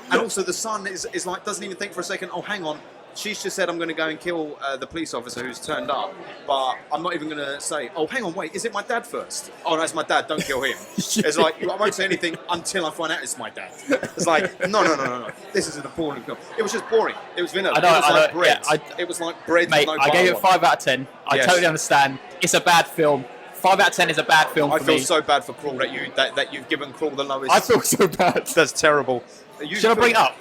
and also the son is like, doesn't even think for a second, oh, hang on, she's just said I'm going to go and kill the police officer who's turned up, but I'm not even going to say, oh, hang on, wait, is it my dad first? Oh, no, it's my dad, don't kill him. It's like, I won't say anything until I find out it's my dad. It's like, no. This is an appalling film. It was just boring. It was vanilla. I know, it was like bread. yeah, it was like bread Mate, with no I gave it butter on 5 out of 10. I Yes. totally understand. It's a bad film. 5 out of 10 is a bad film I for feel me. so bad for Crawl that you've given Crawl the lowest. I feel so bad. That's terrible. Should I bring it up?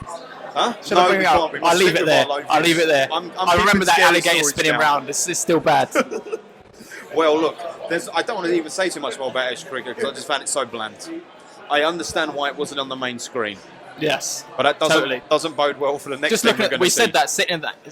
Huh? Should I bring we it can't. up? We must I'll leave stick it with there. our low I'll leave views. it there. I'm I remember keeping that scary alligator stories spinning down. around. It's still bad. Well, look, I don't want to even say too much more about Extracurricular because I just found it so bland. I understand why it wasn't on the main screen, Yes. but that Totally. doesn't bode well for the next Just thing looking we're at, going we to see. said that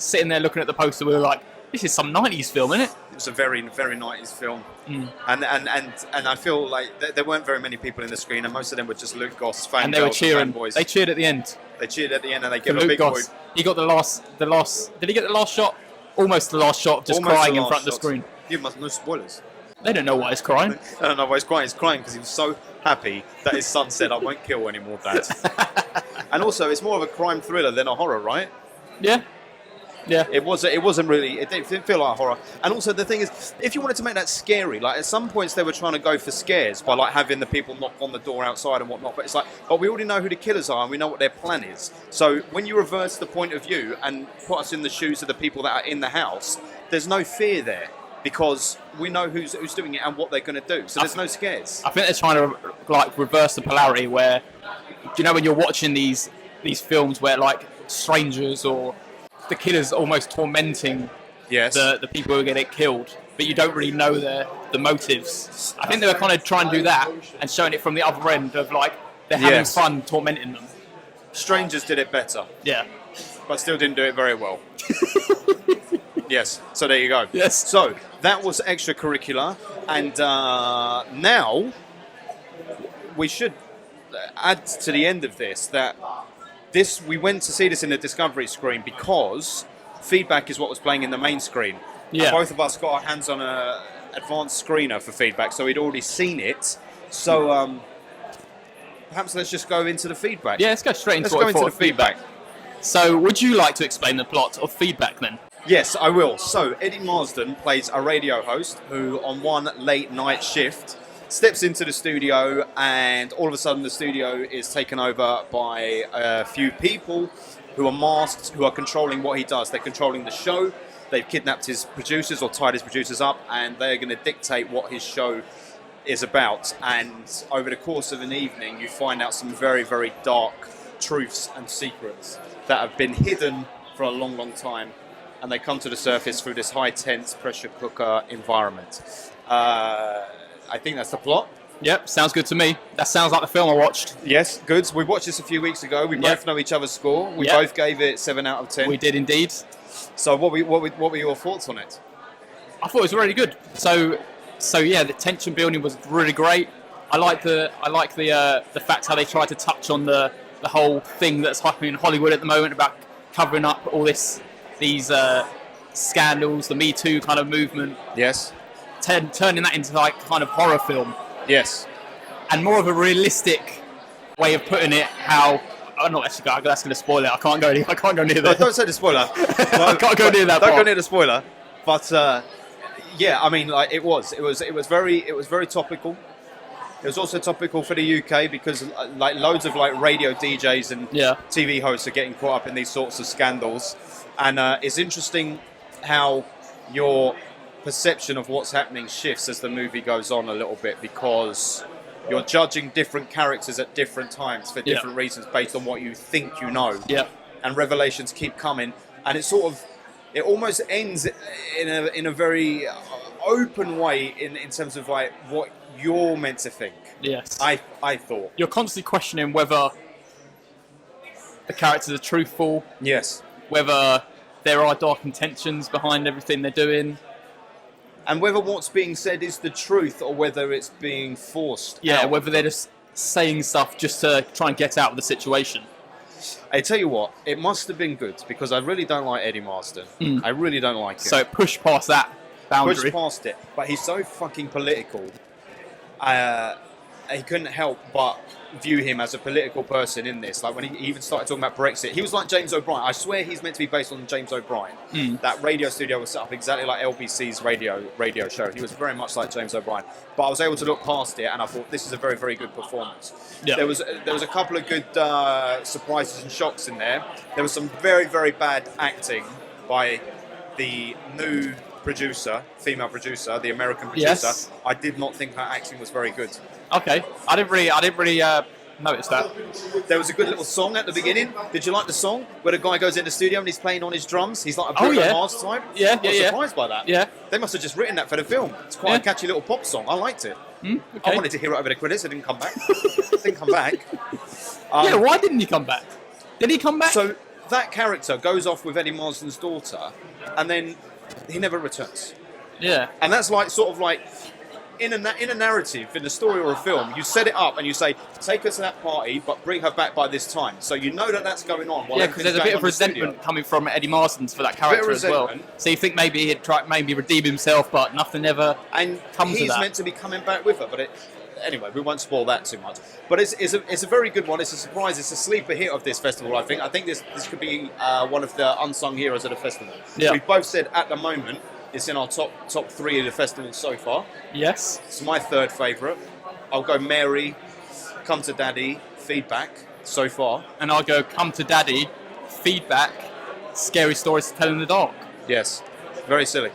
sitting there looking at the poster, we were like, this is some 90s film, isn't it? It was a very, very 90s film. And I feel like there weren't very many people in the screen, and most of them were just Luke Goss fangirls And they were cheering. fanboys. They cheered at the end. They cheered at the end and they For give a Luke big Goss. whoop. He got the last. Did he get the last shot? Almost the last shot, just Almost crying the in last front of the shots. screen. You must no spoilers. They don't know why he's crying. I don't know why he's crying. He's crying because he was so happy that his son said, I won't kill any more dads. And also, it's more of a crime thriller than a horror, right? Yeah. Yeah. It wasn't really, it didn't feel like horror. And also the thing is, if you wanted to make that scary, like at some points they were trying to go for scares by like having the people knock on the door outside and whatnot, but it's like, but we already know who the killers are and we know what their plan is. So when you reverse the point of view and put us in the shoes of the people that are in the house, there's no fear there because we know who's doing it and what they're going to do. So there's no scares. I think they're trying to like reverse the polarity where, do you know, when you're watching these films where like strangers or the killer's almost tormenting Yes. the people who get killed, but you don't really know the motives. I think they were kind of trying to do that and showing it from the other end of like they're having Yes. fun tormenting them. Strangers did it better, Yeah. but still didn't do it very well. Yes, so there you go. Yes. So that was Extracurricular, and now we should add to the end of this that we went to see this in the Discovery screen because Feedback is what was playing in the main screen. Yeah. And both of us got our hands on a advanced screener for Feedback, so we'd already seen it. So perhaps let's just go into the feedback. Yeah, let's go straight into Let's what go we into thought the of feedback. So, would you like to explain the plot of Feedback then? Yes, I will. So, Eddie Marsden plays a radio host who, on one late night shift, steps into the studio and all of a sudden the studio is taken over by a few people who are masked, who are controlling what he does. They're controlling the show. They've kidnapped his producers or tied his producers up, and they're going to dictate what his show is about. And over the course of an evening, you find out some very, very dark truths and secrets that have been hidden for a long, long time, and they come to the surface through this high tense pressure cooker environment. I think that's the plot. Yep, sounds good to me. That sounds like the film I watched. Yes, good. We watched this a few weeks ago. We both know each other's score. We Yep. both gave it 7 out of 10. We did indeed. So what were your thoughts on it? I thought it was really good. So yeah, the tension building was really great. I like the fact how they tried to touch on the whole thing that's happening in Hollywood at the moment about covering up all these scandals, the Me Too kind of movement. Yes. Turning that into like kind of horror film. Yes. And more of a realistic way of putting it. How I'm not actually that's going to spoil it. I can't go near No, that. don't say the spoiler. I can't go near that Don't go part. near the spoiler. But yeah, I mean, like it was very topical. It was also topical for the UK because like loads of like radio DJs and TV hosts are getting caught up in these sorts of scandals, and it's interesting how your perception of what's happening shifts as the movie goes on a little bit, because you're judging different characters at different times for different reasons based on what you think you know. Yeah. And revelations keep coming, and it almost ends in a very open way in terms of like what you're meant to think. Yes. I thought. You're constantly questioning whether the characters are truthful. Yes. Whether there are dark intentions behind everything they're doing. And whether what's being said is the truth or whether it's being forced. Yeah, out. whether they're just saying stuff just to try and get out of the situation. I tell you what, it must have been good, because I really don't like Eddie Marsden. I really don't like it. So it pushed past that boundary. Pushed past it. But he's so fucking political. He couldn't help but view him as a political person in this. Like when he even started talking about Brexit, he was like James O'Brien. I swear he's meant to be based on James O'Brien. That radio studio was set up exactly like LBC's radio show. He was very much like James O'Brien. But I was able to look past it, and I thought this is a very, very good performance. Yeah. There was a couple of good surprises and shocks in there. There was some very, very bad acting by the new female producer, the American producer. Yes. I did not think her acting was very good. Okay, I didn't really notice that. There was a good little song at the beginning. Did you like the song where the guy goes in the studio and he's playing on his drums? He's like a Bruno Mars type. Yeah, I was surprised by that. Yeah. They must have just written that for the film. It's quite a catchy little pop song. I liked it. Okay. I wanted to hear it over the credits. It didn't come back. Yeah, why didn't he come back? Did he come back? So that character goes off with Eddie Marsden's daughter, and then he never returns. Yeah. And that's like sort of like in a narrative, in a story or a film, you set it up and you say, take her to that party, but bring her back by this time. So you know that that's going on. Yeah, because there's a bit of resentment coming from Eddie Marsden for that character as well. So you think maybe he'd try maybe redeem himself, but nothing ever comes to that. He's meant to be coming back with her, but anyway, we won't spoil that too much. But it's a very good one. It's a surprise. It's a sleeper hit of this festival, I think. I think this could be one of the unsung heroes of the festival. Yeah. We've both said at the moment it's in our top 3 of the festival so far. Yes. It's my third favourite. I'll go Mary, Come to Daddy, Feedback so far. And I'll go Come to Daddy, Feedback, Scary Stories to Tell in the Dark. Yes. Very silly.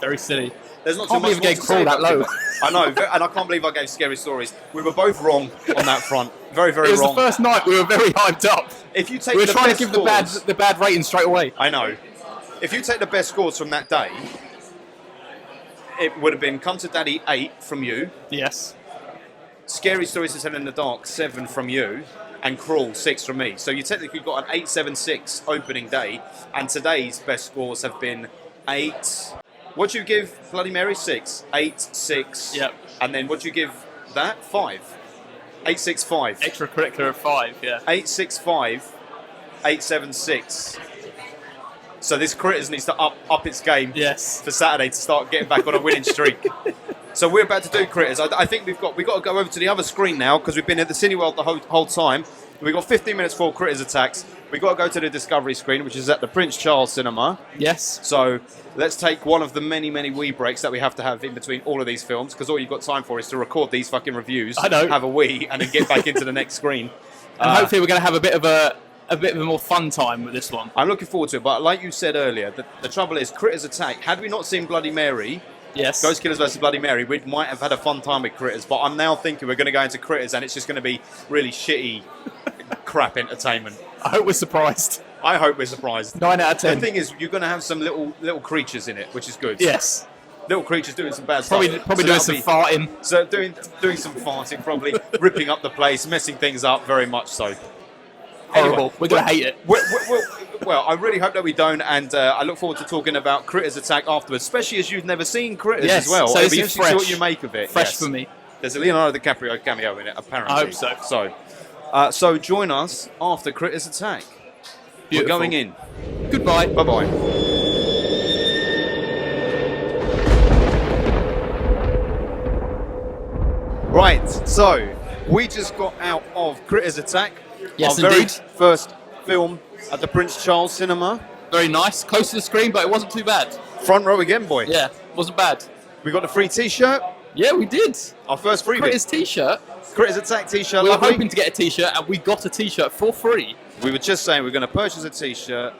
Very silly. There's not can't too much believe more I to gave say Crawl that about low. it. I know, and I can't believe I gave Scary Stories. We were both wrong on that front. Very, very It was wrong. the first night we were very hyped up. If you take we were the trying best to give scores, the bad rating straight away. I know. If you take the best scores from that day, it would have been Come to Daddy 8 from you. Yes. Scary Stories to Tell in the Dark 7 from you, and Crawl 6 from me. So you technically got an 8-7-6 opening day, and today's best scores have been 8. What'd you give Bloody Mary? 6. 8, 6. Yep. And then what'd you give that? 5. 8, 6, 5. Extracurricular of 5, yeah. 8, 6, 5. 8, 7, 6. So this Critters needs to up its game for Saturday to start getting back on a winning streak. So we're about to do Critters. I think we've got to go over to the other screen now, because we've been at the Cineworld the whole time. We've got 15 minutes for Critters Attacks. We've got to go to the Discovery screen, which is at the Prince Charles Cinema. Yes. So let's take one of the many, many wee breaks that we have to have in between all of these films, because all you've got time for is to record these fucking reviews, I know. have a wee, and then get back into the next screen. And hopefully we're going to have a bit of a more fun time with this one. I'm looking forward to it, but like you said earlier, the trouble is Critters Attack. Had we not seen Bloody Mary, Ghost Killers vs Bloody Mary, we might have had a fun time with Critters, but I'm now thinking we're going to go into Critters and it's just going to be really shitty crap entertainment. I hope we're surprised. I hope we're surprised. 9 out of 10. The thing is, you're going to have some little creatures in it, which is good. Yes. Little creatures doing some bad Probably stuff. doing some farting. So doing some farting, probably ripping up the place, messing things up, very much so. Horrible. Anyway, we're going to hate it. Well, I really hope that we don't, and I look forward to talking about Critters Attack afterwards, especially as you've never seen Critters as well. So It'll be this is interesting to see fresh. what you make of it. Fresh for me. There's a Leonardo DiCaprio cameo in it, apparently. I hope so. So join us after Critters Attack. Beautiful. We're going in. Goodbye. Bye-bye. Right, so we just got out of Critters Attack. Yes, our very indeed. first film at the Prince Charles Cinema. Very nice. Close to the screen, but it wasn't too bad. Front row again, boy. Yeah, wasn't bad. We got the free T-shirt. Yeah, we did. Our first freebie. Critters T-shirt. Critters Attack T-shirt. We were lovely. hoping to get a T-shirt, and we got a T-shirt for free. We were just saying we're going to purchase a T-shirt,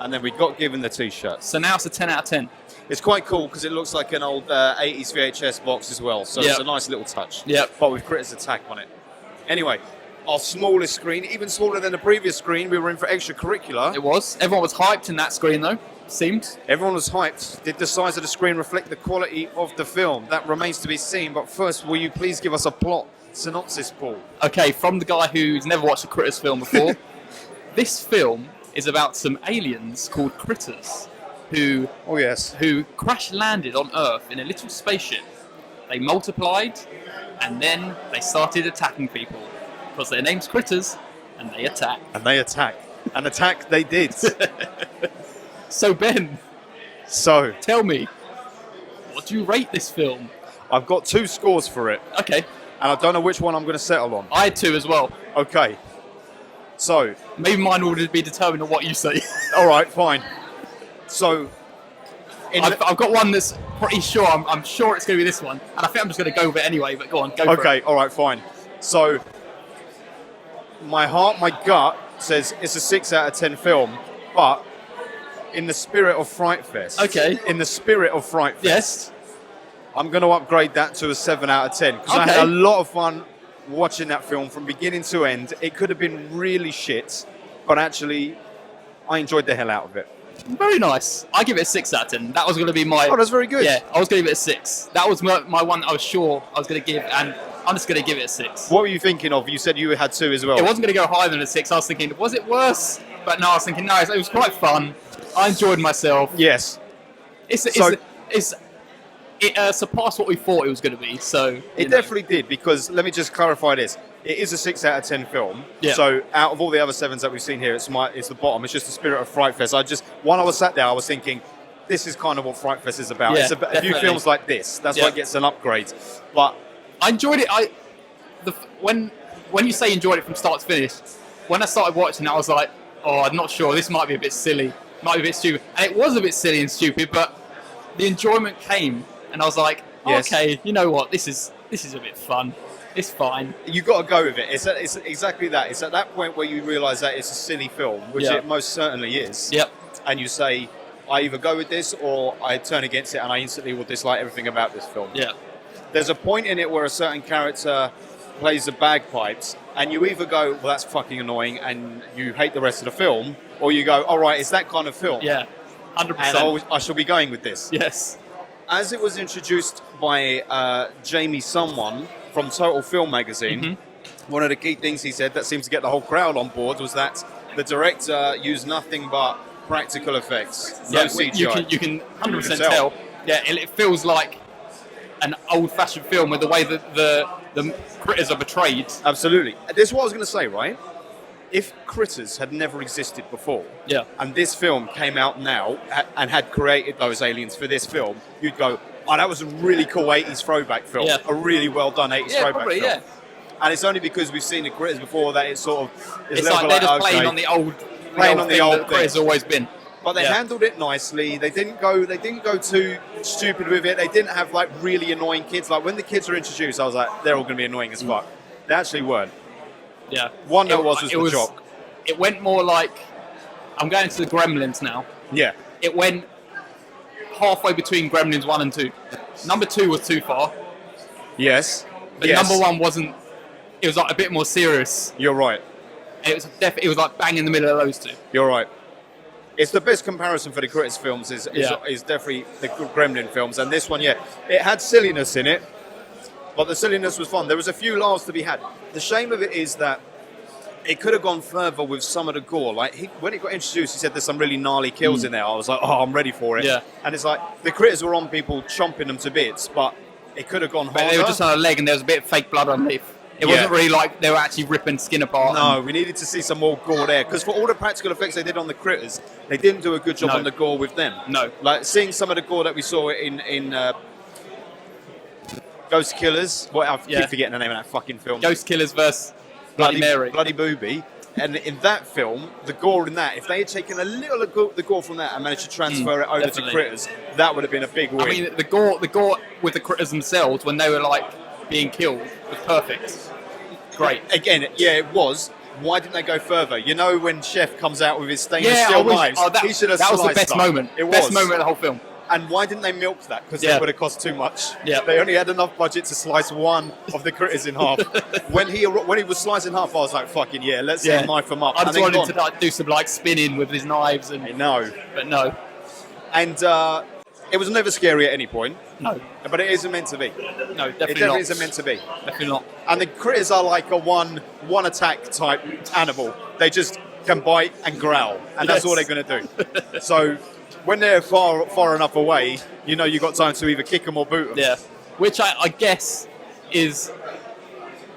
And then we got given the T-shirt. So now it's a 10 out of 10. It's quite cool because it looks like an old 80s VHS box as well. So it's a nice little touch. Yep. But with Critters Attack on it. Anyway, our smallest screen, even smaller than the previous screen, we were in for Extracurricular. It was. Everyone was hyped in that screen, though. Seemed. Everyone was hyped. Did the size of the screen reflect the quality of the film? That remains to be seen. But first, will you please give us a plot synopsis, Paul? Okay, from the guy who's never watched a Critters film before. This film is about some aliens called Critters who crash landed on Earth in a little spaceship. They multiplied and then they started attacking people because their name's Critters and they attack. And they attack. And attack they did. So Ben, tell me, what do you rate this film? I've got 2 scores for it. Okay. And I don't know which one I'm going to settle on. I had 2 as well. Okay. So. Maybe mine will be determined on what you say. All right, fine. So. I've got one that's pretty sure. I'm sure it's going to be this one. And I think I'm just going to go with it anyway, but go on, go for it. Okay, all right, fine. So. My gut says it's a 6 out of 10 film, but in the spirit of FrightFest. Okay. In the spirit of FrightFest. Yes. I'm going to upgrade that to a 7 out of 10 because I had a lot of fun watching that film from beginning to end. It could have been really shit, but actually, I enjoyed the hell out of it. Very nice. I give it a 6 out of 10. That was going to be my... Oh, that's very good. Yeah, I was going to give it a 6. That was my one I was sure I was going to give, and I'm just going to give it a 6. What were you thinking of? You said you had 2 as well. It wasn't going to go higher than a 6. I was thinking, was it worse? But no, I was thinking, no, it was quite fun. I enjoyed myself. Yes. It surpassed what we thought it was going to be. So it definitely did, because let me just clarify this. It is a 6 out of 10 film. Yeah. So out of all the other 7s that we've seen here, it's the bottom. It's just the spirit of FrightFest. While I was sat there, I was thinking, this is kind of what FrightFest is about. Yeah, it's a few films like this. That's why it gets an upgrade. But I enjoyed it. When you say enjoyed it from start to finish, when I started watching it, I was like, oh, I'm not sure. This might be a bit silly. Might be a bit stupid. And it was a bit silly and stupid, but the enjoyment came, and I was like, okay, you know what? This is a bit fun. It's fine. You got to go with it. It's exactly that. It's at that point where you realise that it's a silly film, which it most certainly is. Yep. And you say, I either go with this or I turn against it, and I instantly will dislike everything about this film. Yeah. There's a point in it where a certain character plays the bagpipes, and you either go, well, that's fucking annoying, and you hate the rest of the film, or you go, all right, it's that kind of film. Yeah, 100%. And I shall be going with this. Yes. As it was introduced by Jamie someone from Total Film magazine, one of the key things he said that seems to get the whole crowd on board was that the director used nothing but practical effects. No CGI. You can 100% tell. Yeah, it feels like an old-fashioned film with the way that the critters are portrayed. Absolutely. This is what I was going to say, right? If Critters had never existed before, and this film came out now and had created those aliens for this film, you'd go, oh, that was a really cool 80s throwback film. Yeah. A really well done 80s throwback probably, film. Yeah. And it's only because we've seen the Critters before that it's sort of... It's like they're just playing on the old thing Critters always been. But they handled it nicely. They didn't go too stupid with it. They didn't have like really annoying kids. Like when the kids were introduced, I was like, they're all going to be annoying as fuck. They actually weren't. Yeah. One that was the jock. It went more like, I'm going to the Gremlins now. Yeah. It went halfway between Gremlins 1 and 2. Number 2 was too far. Yes. But number 1 wasn't. It was like a bit more serious. You're right. And it was like bang in the middle of those 2. You're right. It's the best comparison for the Critters films is definitely the Gremlin films. And this one, it had silliness in it, but the silliness was fun. There was a few laughs to be had. The shame of it is that it could have gone further with some of the gore. Like when it got introduced, he said there's some really gnarly kills in there. I was like, oh, I'm ready for it. Yeah. And it's like the Critters were on people, chomping them to bits, but it could have gone harder. But they were just on a leg and there was a bit of fake blood underneath. It wasn't really like they were actually ripping skin apart. No, we needed to see some more gore there. Because for all the practical effects they did on the Critters, they didn't do a good job on the gore with them. No. Like seeing some of the gore that we saw in Ghost Killers. I keep forgetting the name of that fucking film. Ghost Killers versus Bloody Mary. Bloody Booby. And in that film, the gore in that, if they had taken a little of the gore from that and managed to transfer it over to Critters, that would have been a big win. I mean, the gore with the Critters themselves when they were like being killed was perfect. Great. Again, it was. Why didn't they go further? You know, when Chef comes out with his stainless Yeah, steel knives, he should have that was the sliced best them. moment. It was. Best moment of the whole film. And why didn't they milk that? Because Yeah. it would have cost too much. Yeah. They only had enough budget to slice one of the critters in half. when he was sliced in half, I was like, "Fucking yeah, let's knife them up." I just And wanted then to like, do some like spinning with his knives and. I know. But no. And it was never scary at any point. No. But it isn't meant to be. No, It definitely definitely not. isn't meant to be. Definitely not. And the critters are like a one attack type animal. They just can bite and growl, and that's Yes. all they're going to do. So when they're far enough away, you know you've got time to either kick them or boot them. Yeah. Which I guess is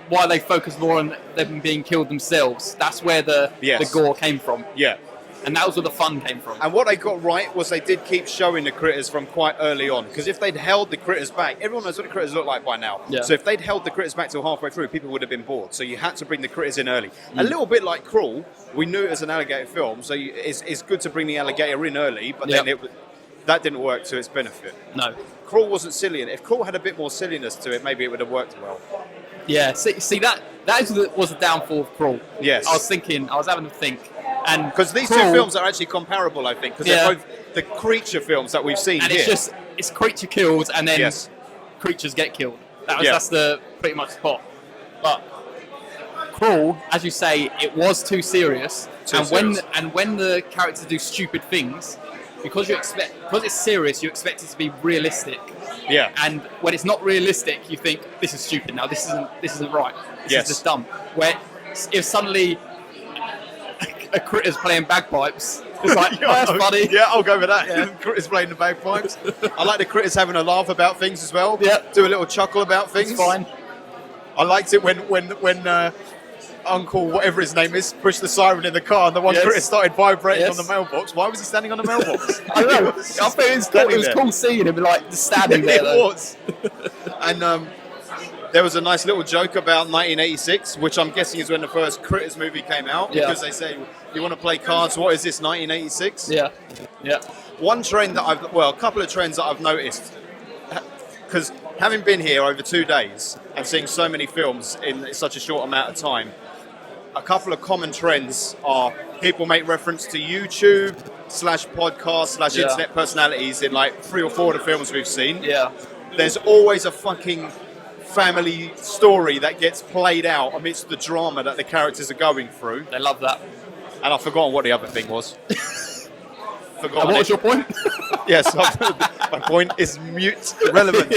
why they focus more on them being killed themselves. That's where the gore came from. Yeah. And that was where the fun came from. And what they got right was they did keep showing the critters from quite early on. Because if they'd held the critters back, everyone knows what the critters look like by now. Yeah. So if they'd held the critters back till halfway through, people would have been bored. So you had to bring the critters in early. A little bit like Crawl, we knew it was an alligator film, so it's good to bring the alligator in early, but then that didn't work to its benefit. No. Crawl wasn't silly, and if Crawl had a bit more silliness to it, maybe it would have worked well. Yeah, see that was the downfall of Crawl. Yes. I was having to think. And because these two films are actually comparable, I think, because they're both the creature films that we've seen and here. it's creature kills and then creatures get killed. That's the pretty much the plot. But Crawl, as you say, it was too serious. When the characters do stupid things, because it's serious, you expect it to be realistic. Yeah. And when it's not realistic, you think this is stupid. Now this isn't right. This is just dumb. Where if suddenly a critter's playing bagpipes, it's like, oh, that's funny. Yeah, I'll go with that. Yeah. Critters playing the bagpipes. I like the critters having a laugh about things as well. Yeah. Do a little chuckle about things. It's fine. I liked it when Uncle, whatever his name is, pushed the siren in the car and the one critter started vibrating on the mailbox. Why was he standing on the mailbox? I don't know. I thought it was cool seeing him like just standing there. It was. And there was a nice little joke about 1986, which I'm guessing is when the first Critters movie came out, because they say, you want to play cards, what is this, 1986? Yeah. One trend that a couple of trends that I've noticed, because having been here over 2 days and seeing so many films in such a short amount of time, a couple of common trends are people make reference to YouTube /podcast /internet personalities in like 3 or 4 of the films we've seen. Yeah. There's always a fucking family story that gets played out amidst the drama that the characters are going through. They love that. And I've forgotten what the other thing was. What was your point? Yes, my point is mute irrelevant.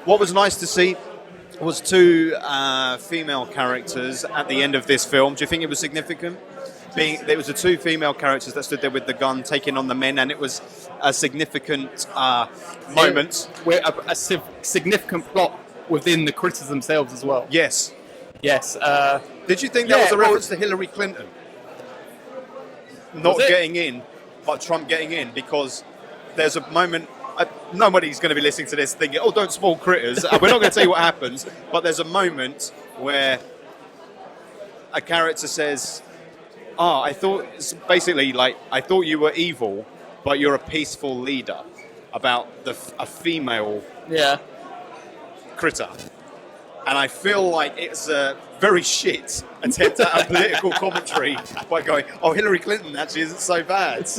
What was nice to see was 2 female characters at the end of this film. Do you think it was significant? There was the 2 female characters that stood there with the gun taking on the men, and it was a significant moment. A significant plot within the critters themselves as well. Yes. Yes. Did you think that was a reference to Hillary Clinton? Not getting in, but Trump getting in, because there's a moment. Nobody's going to be listening to this thinking, "Oh, don't spoil critters." We're not going to tell you what happens, but there's a moment where a character says, I thought you were evil, but you're a peaceful leader," about a female critter. And I feel like it's a very shit attempt at a political commentary by going, "Oh, Hillary Clinton actually isn't so bad.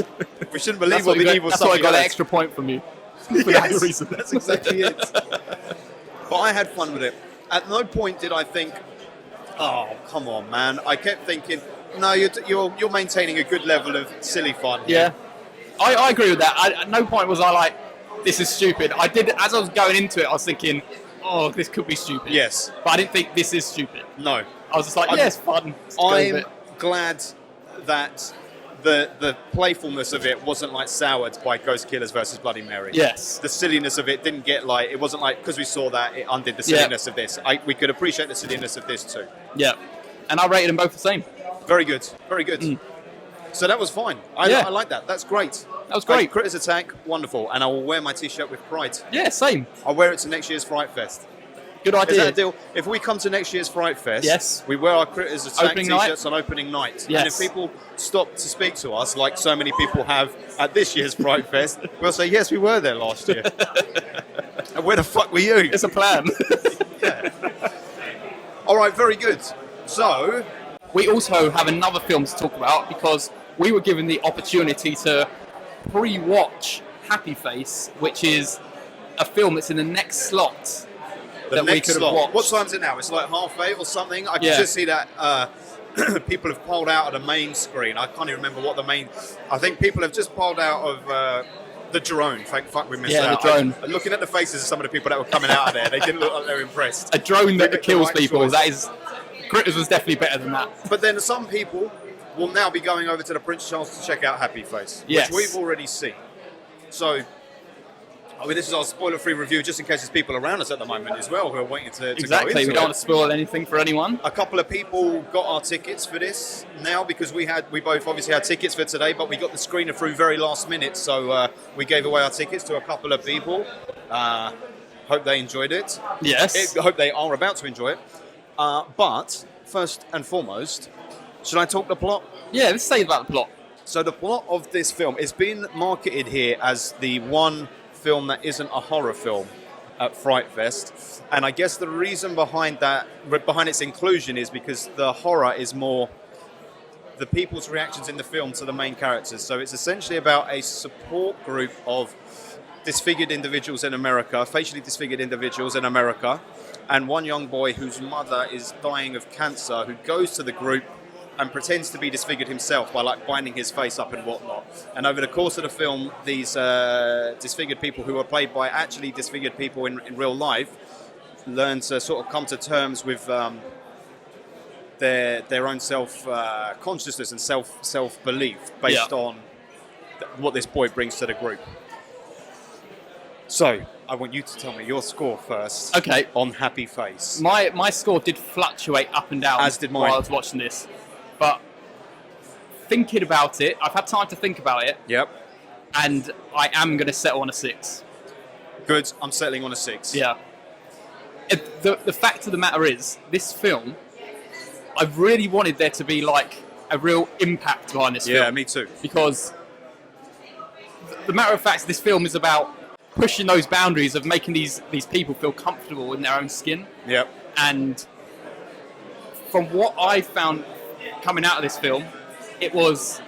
We shouldn't believe what the evil stuff." That's why I got an extra point from you. For that reason. That's exactly it. But I had fun with it. At no point did I think, "Oh, come on, man." I kept thinking, no, you're maintaining a good level of silly fun. Yeah. I agree with that. At no point was I like, this is stupid. As I was going into it, I was thinking, oh, this could be stupid. Yes. But I didn't think this is stupid. No. I was just like, it's fun. I'm glad that the playfulness of it wasn't like soured by Ghost Killers versus Bloody Mary. Yes. The silliness of it didn't get it wasn't like, because we saw that, it undid the silliness of this. We could appreciate the silliness of this too. Yeah. And I rated them both the same. Very good. Very good. So that was fine. I like that. That's great. That was great. Critters Attack, wonderful. And I will wear my t-shirt with pride. Yeah, same. I'll wear it to next year's FrightFest. Good idea. Is that a deal? If we come to next year's FrightFest, yes, we wear our Critters Attack opening t-shirts on opening night. Yes. And if people stop to speak to us, like so many people have at this year's FrightFest, we'll say, yes, we were there last year. And where the fuck were you? It's a plan. Yeah. All right, very good. So, we also have another film to talk about because we were given the opportunity to pre-watch Happy Face, which is a film that's in the next slot that we could have watched. What time is it now? It's like 8:30 or something. I can just see that people have pulled out of the main screen. I can't even remember what the main... I think people have just pulled out of the drone. Fuck, we missed out. The drone. Looking at the faces of some of the people that were coming out of there, they didn't look like they were impressed. A drone that kills right people, choice. that is... Critters was definitely better than that. But then some people will now be going over to the Prince Charles to check out Happy Face, Yes. which we've already seen. So, I mean, this is our spoiler-free review, just in case there's people around us at the moment as well who are waiting to Exactly, go into we don't it. want to spoil anything for anyone. A couple of people got our tickets for this now because we both obviously had tickets for today, but we got the screener through very last minute, so we gave away our tickets to a couple of people. Hope they enjoyed it. Yes. Hope they are about to enjoy it. But first and foremost, should I talk the plot? Yeah, let's say about the plot. So the plot of this film is being marketed here as the one film that isn't a horror film at FrightFest, and I guess the reason behind its inclusion is because the horror is more the people's reactions in the film to the main characters. So it's essentially about a support group of disfigured individuals in America, facially disfigured individuals in America, and one young boy whose mother is dying of cancer who goes to the group and pretends to be disfigured himself by like binding his face up and whatnot. And over the course of the film, these disfigured people who are played by actually disfigured people in real life learn to sort of come to terms with their own self-consciousness and self-belief based on what this boy brings to the group. So, I want you to tell me your score first. Okay. On Happy Face. My score did fluctuate up and down As did mine. while I was watching this. But thinking about it, I've had time to think about it, Yep. and I am going to settle on a 6. Good. I'm settling on a 6. Yeah. The fact of the matter is, this film, I really wanted there to be like a real impact behind this film. Yeah, me too. Because the matter of fact, this film is about pushing those boundaries of making these people feel comfortable in their own skin. Yep. And from what I found coming out of this film, it was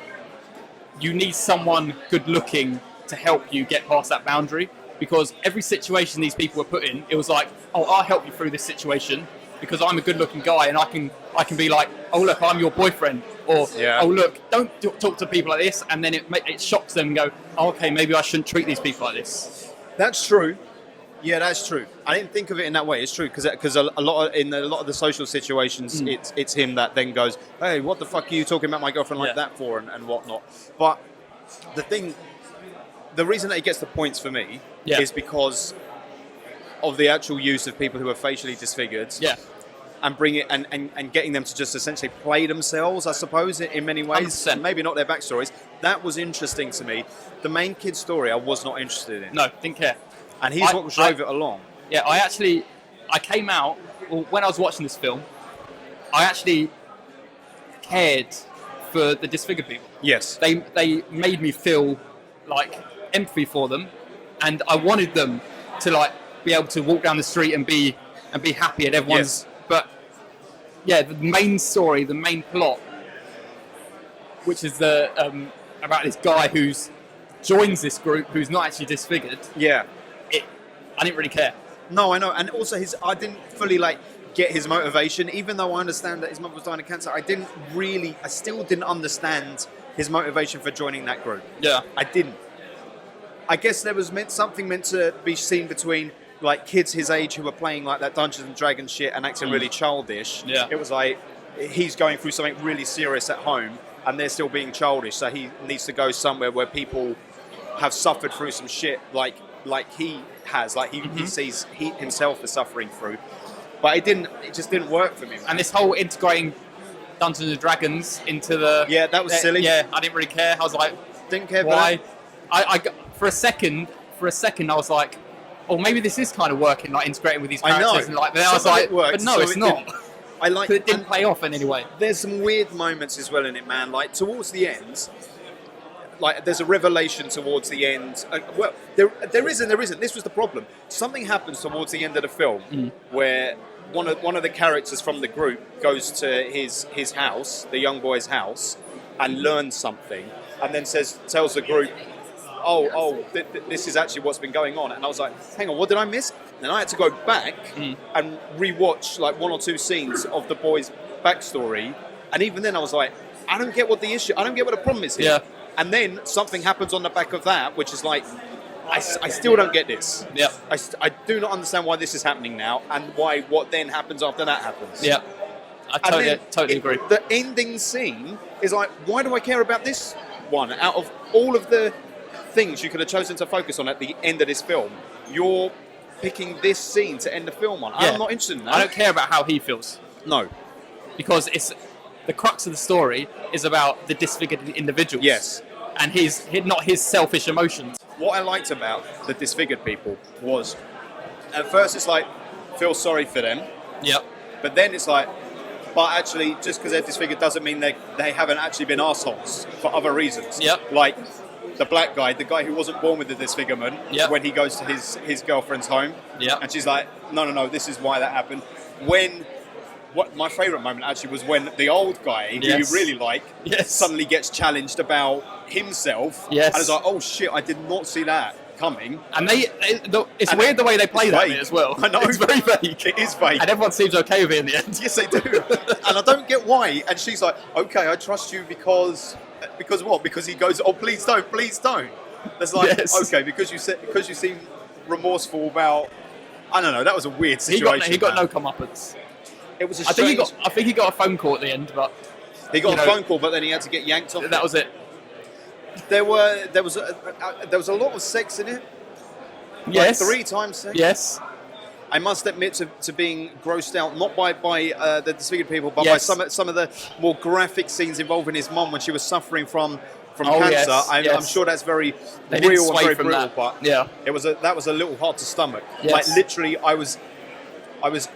you need someone good looking to help you get past that boundary, because every situation these people were put in, it was like, oh, I'll help you through this situation because I'm a good looking guy and I can be like, oh look, I'm your boyfriend, or oh look, don't talk to people like this, and then it shocks them and go, oh, okay, maybe I shouldn't treat these people like this. That's true. Yeah, that's true. I didn't think of it in that way. It's true because a lot of the social situations, it's him that then goes, "Hey, what the fuck are you talking about my girlfriend like that for?" and whatnot. But the reason that he gets the points for me is because of the actual use of people who are facially disfigured. Yeah. And bring it and getting them to just essentially play themselves, I suppose, in many ways. 100%. Maybe not their backstories. That was interesting to me. The main kid's story, I was not interested in. No, didn't care. And he's what drove it along. Yeah, I came out, when I was watching this film, I actually cared for the disfigured people. Yes. They made me feel like empathy for them, and I wanted them to like be able to walk down the street and be happy at everyone's. Yes. But yeah, the main story, the main plot, which is about this guy who's joins this group who's not actually disfigured. Yeah. I didn't really care. No, I know, and also I didn't fully get his motivation, even though I understand that his mother was dying of cancer. I still didn't understand his motivation for joining that group. Yeah, I didn't. I guess there was something meant to be seen between like kids his age who were playing like that Dungeons and Dragons shit and acting really childish. Yeah, it was like he's going through something really serious at home, and they're still being childish. So he needs to go somewhere where people have suffered through some shit, like he has, like he sees he himself is suffering through. But it just didn't work for me. Man. And this whole integrating Dungeons and Dragons into the that was silly. Yeah, I didn't really care. I was like, didn't care. Why? I for a second I was like, oh, maybe this is kind of working, like integrating with these characters. I know. And like, then I was like, but no, it's not. I like it didn't play off in any way. There's some weird moments as well in it, man. Like towards the end, like there's a revelation towards the end. There is and there isn't. This was the problem. Something happens towards the end of the film where one of the characters from the group goes to his house, the young boy's house, and learns something, and then tells the group, this is actually what's been going on. And I was like, hang on, what did I miss? And I had to go back and rewatch like one or two scenes of the boy's backstory, and even then I was like, I don't get what the problem is here. Yeah. And then something happens on the back of that, which is like, I still don't get this. Yeah. I do not understand why this is happening now, and what then happens after that happens. Yeah. I totally agree. The ending scene is like, why do I care about this one? Out of all of the things you could have chosen to focus on at the end of this film, you're picking this scene to end the film on. Yeah. I'm not interested in that. I don't care about how he feels. No. Because it's the crux of the story is about the disfigured individuals. Yes. And not his selfish emotions. What I liked about the disfigured people was, at first it's like, feel sorry for them. Yep. But then it's like, but actually, just because they're disfigured doesn't mean they haven't actually been assholes for other reasons. Yep. Like the black guy, the guy who wasn't born with the disfigurement, Yep. when he goes to his girlfriend's home. Yep. And she's like, no, this is why that happened. What my favourite moment actually was when the old guy, who Yes. you really like, Yes. suddenly gets challenged about himself. Yes. And it's like, oh shit, I did not see that coming. And it's And weird the way they play that vague. bit as well. I know. It's very vague. It is vague. And everyone seems okay with it in the end. Yes, they do. And I don't get why. And she's like, okay, I trust you because what? Because he goes, oh, please don't. It's like, Yes. okay, because you seem remorseful about, I don't know, that was a weird situation. He got no comeuppance. It was a I strange... think he got a phone call at the end, but He got a phone call, but then he had to get yanked off. that was it. There was a lot of sex in it. Yes. Like 3 times sex. Yes. I must admit to being grossed out, not by the disfigured people, but Yes. by some of the more graphic scenes involving his mum when she was suffering from Oh, cancer. yes, I'm yes. sure that's very They didn't real and sway very from brutal, that. but Yeah. that was a little hard to stomach. Yes. Like literally, I was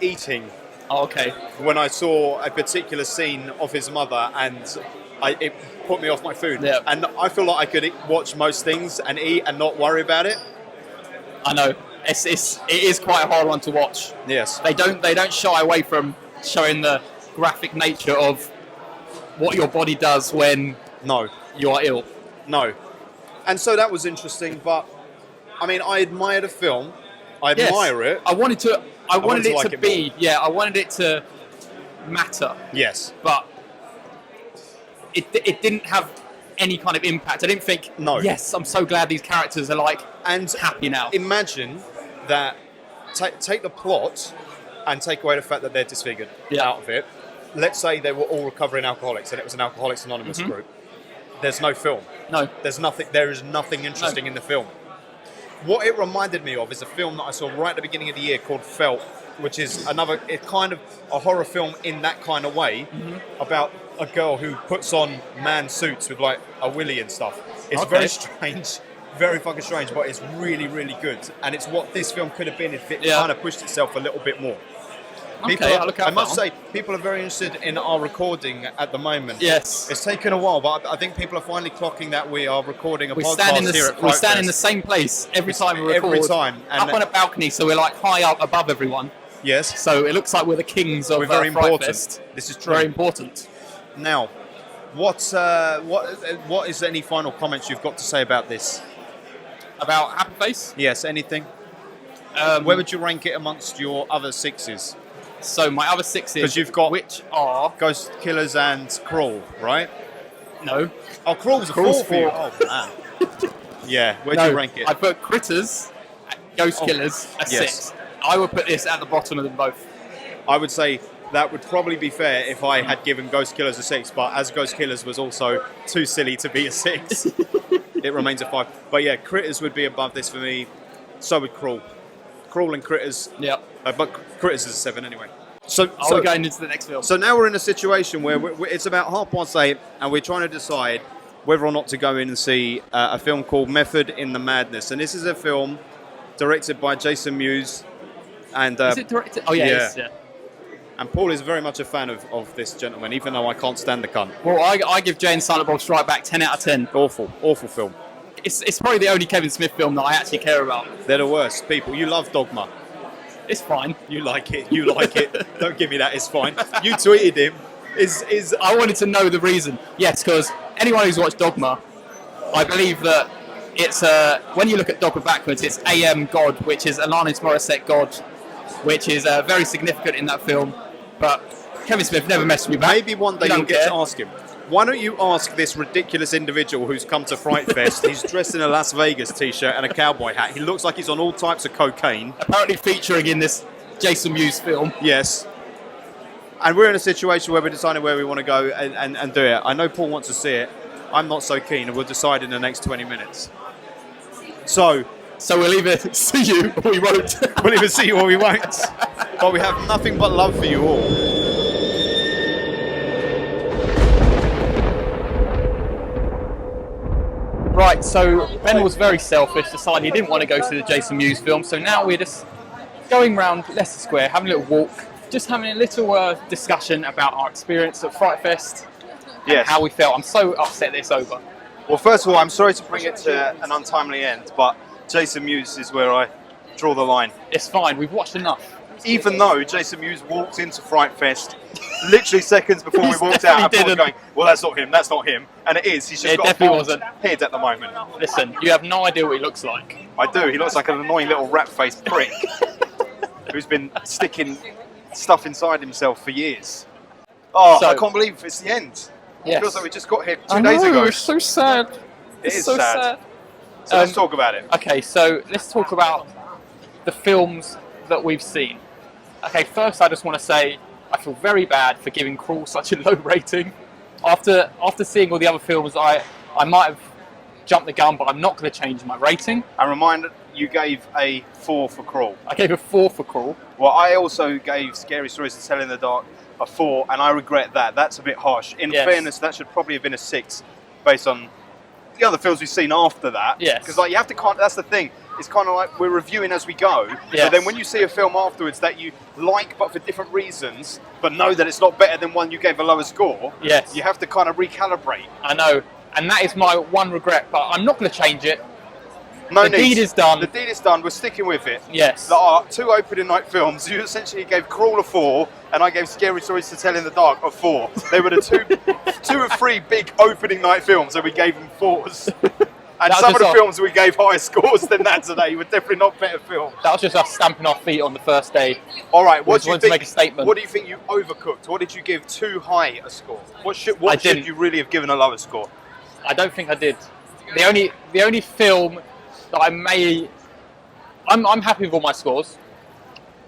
eating Oh, okay. when I saw a particular scene of his mother, and it put me off my food. Yeah. And I feel like I could watch most things and eat and not worry about it. I know. It is quite a hard one to watch. Yes. They don't shy away from showing the graphic nature of what your body does when No. you are ill. No. And so that was interesting, but I mean, I admire the film. I admire it. I wanted it like to it be, I wanted it to matter, Yes. but it didn't have any kind of impact. I didn't think, No. yes, I'm so glad these characters are like And happy now. imagine that, take the plot and take away the fact that they're disfigured out of it. Let's say they were all recovering alcoholics and it was an Alcoholics Anonymous group. There's no film. No. There is nothing interesting in the film. What it reminded me of is a film that I saw right at the beginning of the year called Felt, which is it's kind of a horror film in that kind of way, about a girl who puts on man suits with like a willy and stuff. It's Okay. very strange, very fucking strange, but it's really, really good. And it's what this film could have been if it kind of pushed itself a little bit more. Okay, I'll look out I must for that say, people are very interested in our recording at the moment. Yes. It's taken a while, but I think people are finally clocking that we are recording a We podcast stand here at we stand in FrightFest. the same place every time we record. Every time. Up on a balcony, so we're like high up above everyone. Yes. So it looks like we're the kings of We're very important. FrightFest. This is true. Very important. Now, what is any final comments you've got to say about this? About Happy Face? Yes, anything? Where would you rank it amongst your other 6s? So my other 6s, Because you've got which are Ghost Killers and Crawl, right? no. Oh, Crawl's a 4 for you. Oh man. Yeah, where do No, you rank it? I put Critters, Ghost Killers, a yes. 6. I would put this at the bottom of them both. I would say that would probably be fair if I had given Ghost Killers a 6, but as Ghost Killers was also too silly to be a 6, it remains a 5. But yeah, Critters would be above this for me. So would Crawl. Crawl and Critters. Yep. But Critters is a 7 anyway. So we're going into the next film. So now we're in a situation where it's about 8:30, and we're trying to decide whether or not to go in and see a film called Method in the Madness. And this is a film directed by Jason Mewes. And Is it directed? Oh yeah, yeah. it is, yeah. And Paul is very much a fan of this gentleman, even though I can't stand the cunt. Well, I give Jay and Silent Bob Strike Back 10 out of 10. Awful film. It's probably the only Kevin Smith film that I actually care about. They're the worst people. You love Dogma. It's fine. You like it. You like it. Don't give me that. It's fine. You tweeted him. Is I wanted to know the reason. Yes, because anyone who's watched Dogma, I believe that it's when you look at Dogma backwards, it's AM God, which is Alanis Morissette God, which is very significant in that film. But Kevin Smith never messed with me back. maybe one day you'll get to ask him. Why don't you ask this ridiculous individual who's come to FrightFest? He's dressed in a Las Vegas t-shirt and a cowboy hat. He looks like he's on all types of cocaine. Apparently featuring in this Jason Mewes film. Yes. And we're in a situation where we're deciding where we want to go and do it. I know Paul wants to see it. I'm not so keen, and we'll decide in the next 20 minutes. So we'll either see you or we won't. we'll either see you or we won't. But we have nothing but love for you all. Right, so Ben was very selfish, decided he didn't want to go to the Jason Mewes film, so now we're just going around Leicester Square, having a little walk, just having a little discussion about our experience at FrightFest and how we felt. I'm so upset that it's over. Well, first of all, I'm sorry to bring it to an untimely end, but Jason Mewes is where I draw the line. It's fine, we've watched enough. Even though Jason Mewes walked into FrightFest literally seconds before we walked out, and people were going, well, that's not him, and it is. He's just got a bald head at the moment. Listen, you have no idea what he looks like. I do. He looks like an annoying little rat-faced prick who's been sticking stuff inside himself for years. Oh, I can't believe it's the end. Yes. It feels like we just got here 2 days ago. It's so sad. It is so sad. So let's talk about it. Okay, so let's talk about the films that we've seen. Okay, first I just want to say I feel very bad for giving Crawl such a low rating. After seeing all the other films, I might have jumped the gun, but I'm not going to change my rating. And remind you gave a 4 for Crawl. I gave a 4 for Crawl. Well, I also gave Scary Stories to Tell in the Dark a 4, and I regret that. That's a bit harsh. In fairness, that should probably have been a 6 based on the other films we've seen after that. Yes. Because like, you have to that's the thing. It's kind of like we're reviewing as we go. Yes. But then when you see a film afterwards that you like but for different reasons, but know that it's not better than one you gave a lower score, yes, you have to kind of recalibrate. I know. And that is my one regret, but I'm not going to change it. No the deed is done. The deed is done. We're sticking with it. Yes. There are 2 opening night films. You essentially gave Crawl a 4, and I gave Scary Stories to Tell in the Dark a 4. They were the two or three big opening night films, and we gave them 4s. And some of the films we gave higher scores than that today were definitely not better films. That was just us stamping our feet on the first day. All right, what do you think? To make a statement. What do you think you overcooked? What did you give too high a score? What should you really have given a lower score? I don't think I did. The only film that I'm happy with all my scores,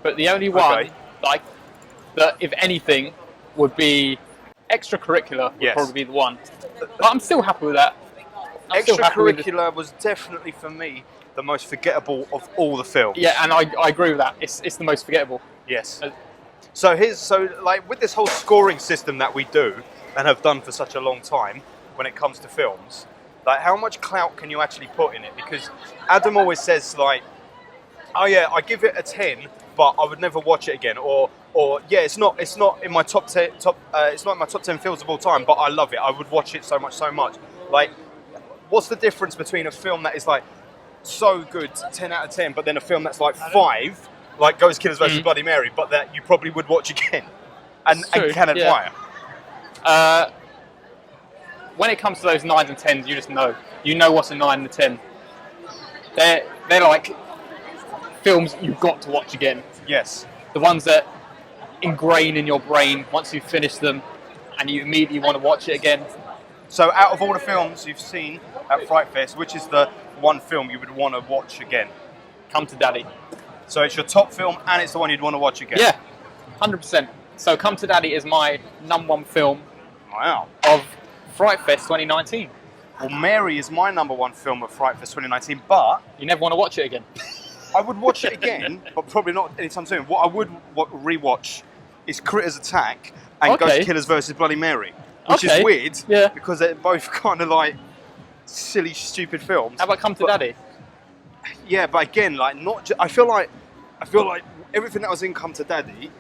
but the only one that if anything would be Extracurricular would probably be the one. But I'm still happy with that. Extracurricular was definitely for me the most forgettable of all the films. Yeah, and I agree with that. It's the most forgettable. Yes. So with this whole scoring system that we do and have done for such a long time when it comes to films, like how much clout can you actually put in it? Because Adam always says like, oh yeah, I give it a 10, but I would never watch it again, or yeah, it's not in my top 10 it's not in my top 10 films of all time, but I love it. I would watch it so much. Like, what's the difference between a film that is like so good, 10 out of 10, but then a film that's like 5, like Ghost Killers vs Bloody Mary, but that you probably would watch again and can admire? When it comes to those 9s and 10s, you just know. You know what's a 9 and a 10. They're like films you've got to watch again. Yes. The ones that ingrain in your brain once you've finished them and you immediately want to watch it again. So out of all the films you've seen at FrightFest, which is the one film you would want to watch again? Come to Daddy. So it's your top film and it's the one you'd want to watch again? Yeah, 100%. So Come to Daddy is my #1 film of FrightFest 2019. Well, Mary is my #1 film of FrightFest 2019, but... You never want to watch it again? I would watch it again, but probably not anytime soon. What I would rewatch is Critters Attack and Ghost Killers vs Bloody Mary, which is weird because they're both kind of like silly, stupid films. How about Come to Daddy? Yeah, but again, like I feel like everything that was in Come to Daddy,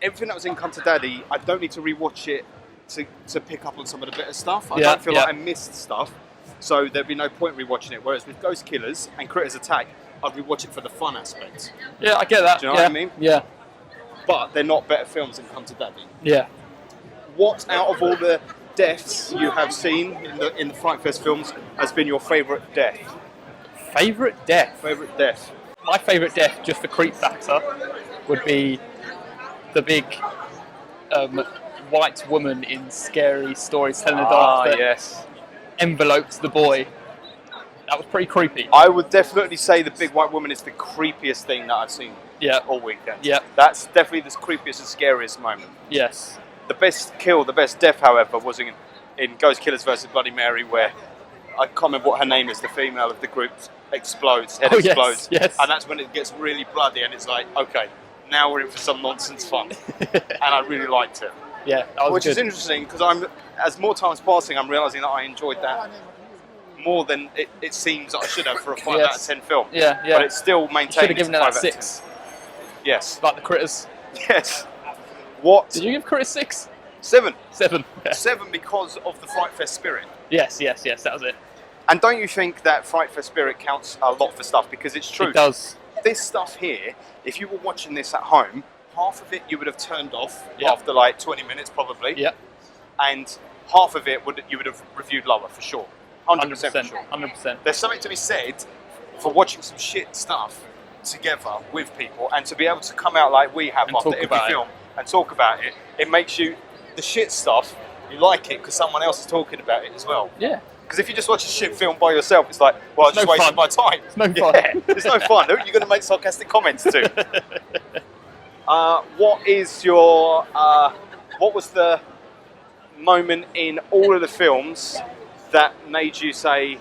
I don't need to rewatch it to pick up on some of the better stuff. I don't feel like I missed stuff, so there'd be no point rewatching it. Whereas with Ghost Killers and Critters Attack, I'd rewatch it for the fun aspect. Yeah, I get that. Do you know what I mean? Yeah. But they're not better films than Come to Daddy. Yeah. What out of all the deaths you have seen in the FrightFest films has been your favourite death? Favourite death? Favourite death? My favourite death, just for creep factor, would be the big white woman in Scary Stories Telling the Dark that yes. envelopes the boy. That was pretty creepy. I would definitely say the big white woman is the creepiest thing that I've seen all weekend. Yeah. That's definitely the creepiest and scariest moment. Yes. The best kill, the best death, however, was in Ghost Killers vs. Bloody Mary, where I can't remember what her name is, the female of the group explodes, head explodes. Yes. And that's when it gets really bloody and it's like, okay, now we're in for some nonsense fun. And I really liked it. Yeah, that was Which good. is interesting because as more time's passing, I'm realising that I enjoyed that more than it seems that I should have for a 5 out of 10 film. Yeah, yeah. But it's still maintained. Should have given it its 5 that out of 6. 10. Yes. Like the Critters. Yes. What? Did you give Critters 6? 7. 7. Yeah. 7 because of the FrightFest spirit. Yes, that was it. And don't you think that FrightFest spirit counts a lot for stuff? Because it's true. It does. This stuff here, if you were watching this at home, half of it you would have turned off after like 20 minutes probably. Yep. And half of it you would have reviewed lower for sure. 100% for sure. 100%. There's something to be said for watching some shit stuff together with people and to be able to come out like we have And after talk every about film and talk about it. It makes you, the shit stuff, you like it because someone else is talking about it as well. Yeah. Because if you just watch a shit film by yourself, it's like, well, I just wasted my time. It's no fun. Yeah, it's no fun. Who are you going to make sarcastic comments to? What is your, what was the moment in all of the films that made you say,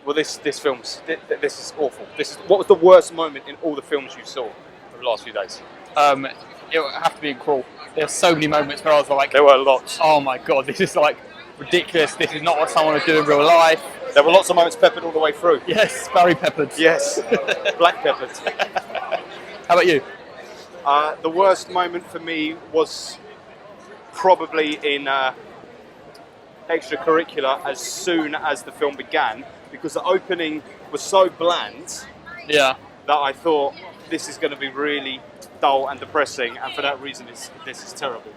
well, this is awful. What was the worst moment in all the films you saw over the last few days? It would have to be in Crawl. There's so many moments where I was like, there were lots. Oh my god, this is like ridiculous. This is not what someone would do in real life. There were lots of moments peppered all the way through. Yes, Barry peppered. Yes, black peppered. How about you? The worst moment for me was probably in Extracurricular as soon as the film began, because the opening was so bland that I thought this is going to be really dull and depressing, and for that reason this is terrible.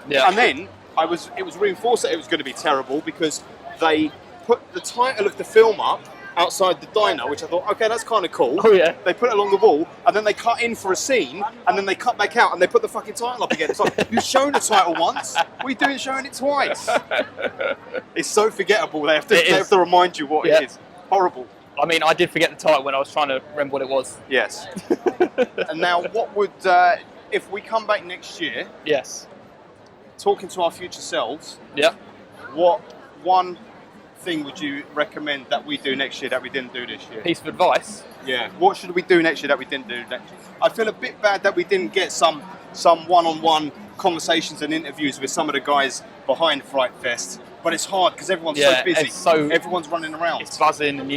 Yeah. And then it was reinforced that it was going to be terrible because they put the title of the film up outside the diner, which I thought, okay, that's kind of cool. Oh yeah. They put it along the wall, and then they cut in for a scene, and then they cut back out, and they put the fucking title up again. It's like, you've shown the title once. What are you doing showing it twice? It's so forgettable. They have to remind you what it is. Horrible. I mean, I did forget the title when I was trying to remember what it was. Yes. And now, what would, if we come back next year, talking to our future selves, what one thing would you recommend that we do next year that we didn't do this year? Piece of advice? Yeah. What should we do next year that we didn't do next year? I feel a bit bad that we didn't get some one-on-one conversations and interviews with some of the guys behind FrightFest, but it's hard because everyone's so busy. Everyone's running around. It's buzzing, and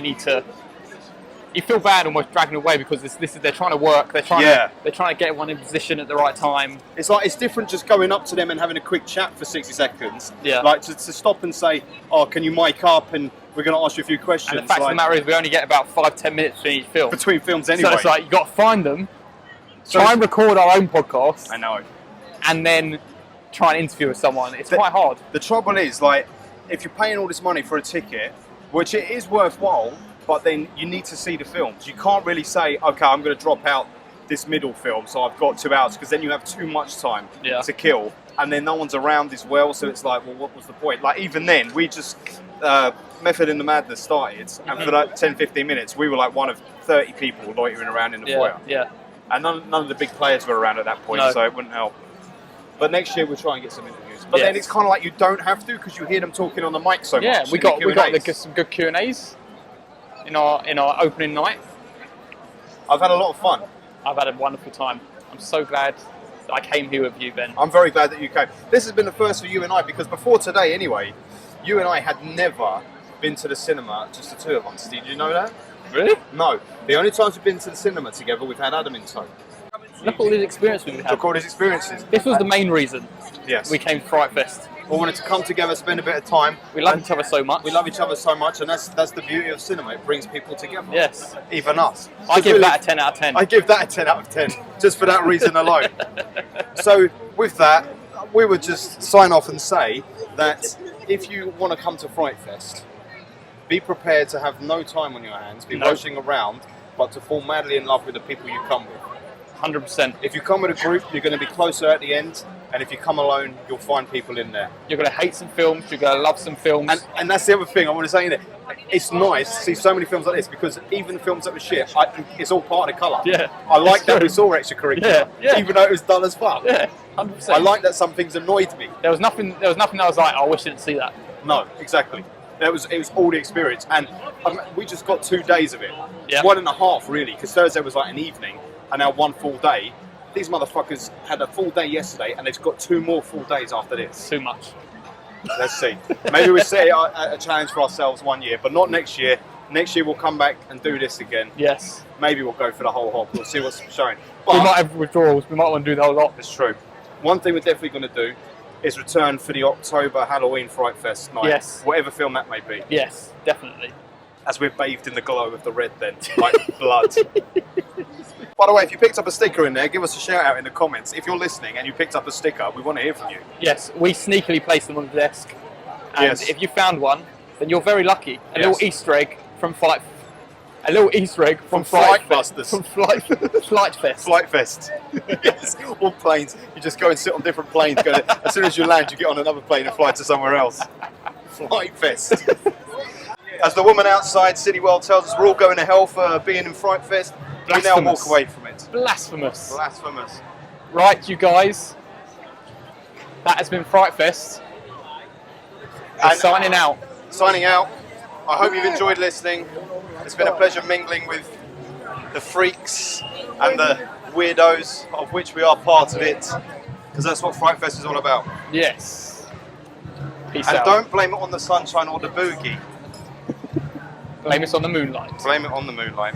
you feel bad almost dragging away because they're trying to work. They're trying to get everyone in position at the right time. It's like it's different just going up to them and having a quick chat for 60 seconds. Yeah. Like to stop and say, "Oh, can you mic up?" and we're going to ask you a few questions. And the fact of the matter is, we only get about 5-10 minutes in each film. Between films, anyway. So it's like you got to find them, try and record our own podcast. I know. And then try and interview with someone. It's quite hard. The trouble is, like, if you're paying all this money for a ticket, which it is worthwhile, but then you need to see the films. You can't really say, okay, I'm going to drop out this middle film, so I've got 2 hours, because then you have too much time to kill, and then no one's around as well, so it's like, well, what was the point? Like, even then, we just, Method in the Madness started, and for that 10-15 minutes, we were like one of 30 people loitering around in the foyer. Yeah. And none of the big players were around at that point, so it wouldn't help. But next year we'll try and get some interviews. But then it's kind of like you don't have to because you hear them talking on the mic so much. Yeah, we got some good Q&As in our opening night. I've had a lot of fun. I've had a wonderful time. I'm so glad that I came here with you, Ben. I'm very glad that you came. This has been the first for you and I, because before today anyway, you and I had never been to the cinema, just the two of us. Did you know that? Really? No. The only times we've been to the cinema together, we've had Adam in tow. Look at all these experiences we've had. Look at all these experiences. This was the main reason we came to FrightFest. We wanted to come together, spend a bit of time. We love each other so much. We love each other so much, and that's the beauty of cinema. It brings people together. Yes. Even us. I give that a 10 out of 10. I give that a 10 out of 10, just for that reason alone. So with that, we would just sign off and say that if you want to come to FrightFest, be prepared to have no time on your hands, be rushing around, but to fall madly in love with the people you come with. 100%. If you come with a group, you're going to be closer at the end, and if you come alone, you'll find people in there. You're going to hate some films, you're going to love some films. And that's the other thing I want to say in it. It's nice to see so many films like this, because even the films that were shit, it's all part of the colour. Yeah. I like that we saw Extracurricular, even though it was dull as fuck. Yeah, 100%. I like that some things annoyed me. There was nothing that I was like, oh, I wish I didn't see that. No, exactly. It was all the experience, and we just got 2 days of it. Yeah. 1.5 really, because Thursday was like an evening, and now 1 full day. These motherfuckers had a full day yesterday, and they've got 2 more full days after this. Too much. Let's see. Maybe we set a challenge for ourselves 1 year, but not next year. Next year we'll come back and do this again. Yes. Maybe we'll go for the whole hop. We'll see what's showing. But we might have withdrawals. We might want to do the whole lot. it's true. One thing we're definitely going to do is return for the October Halloween FrightFest night. Yes. Whatever film that may be. Yes, definitely. As we're bathed in the glow of the red then, like blood. By the way, if you picked up a sticker in there, give us a shout out in the comments. If you're listening and you picked up a sticker, we want to hear from you. Yes, we sneakily placed them on the desk. And Yes. if you found one, then you're very lucky. A little Easter egg from FrightFest. From FlightBusters. From FlightFest. FlightFest. Yes, all planes. You just go and sit on different planes. As soon as you land, you get on another plane and fly to somewhere else. FlightFest. As the woman outside City World tells us, we're all going to hell for being in FrightFest. We now walk away from it. Blasphemous. Blasphemous. Right, you guys. That has been FrightFest. We're signing out. Signing out. I hope you've enjoyed listening. It's been a pleasure mingling with the freaks and the weirdos, of which we are part of it, because that's what FrightFest is all about. Yes. Peace And out. don't blame it on the sunshine or the boogie. Blame us on the moonlight. Blame it on the moonlight.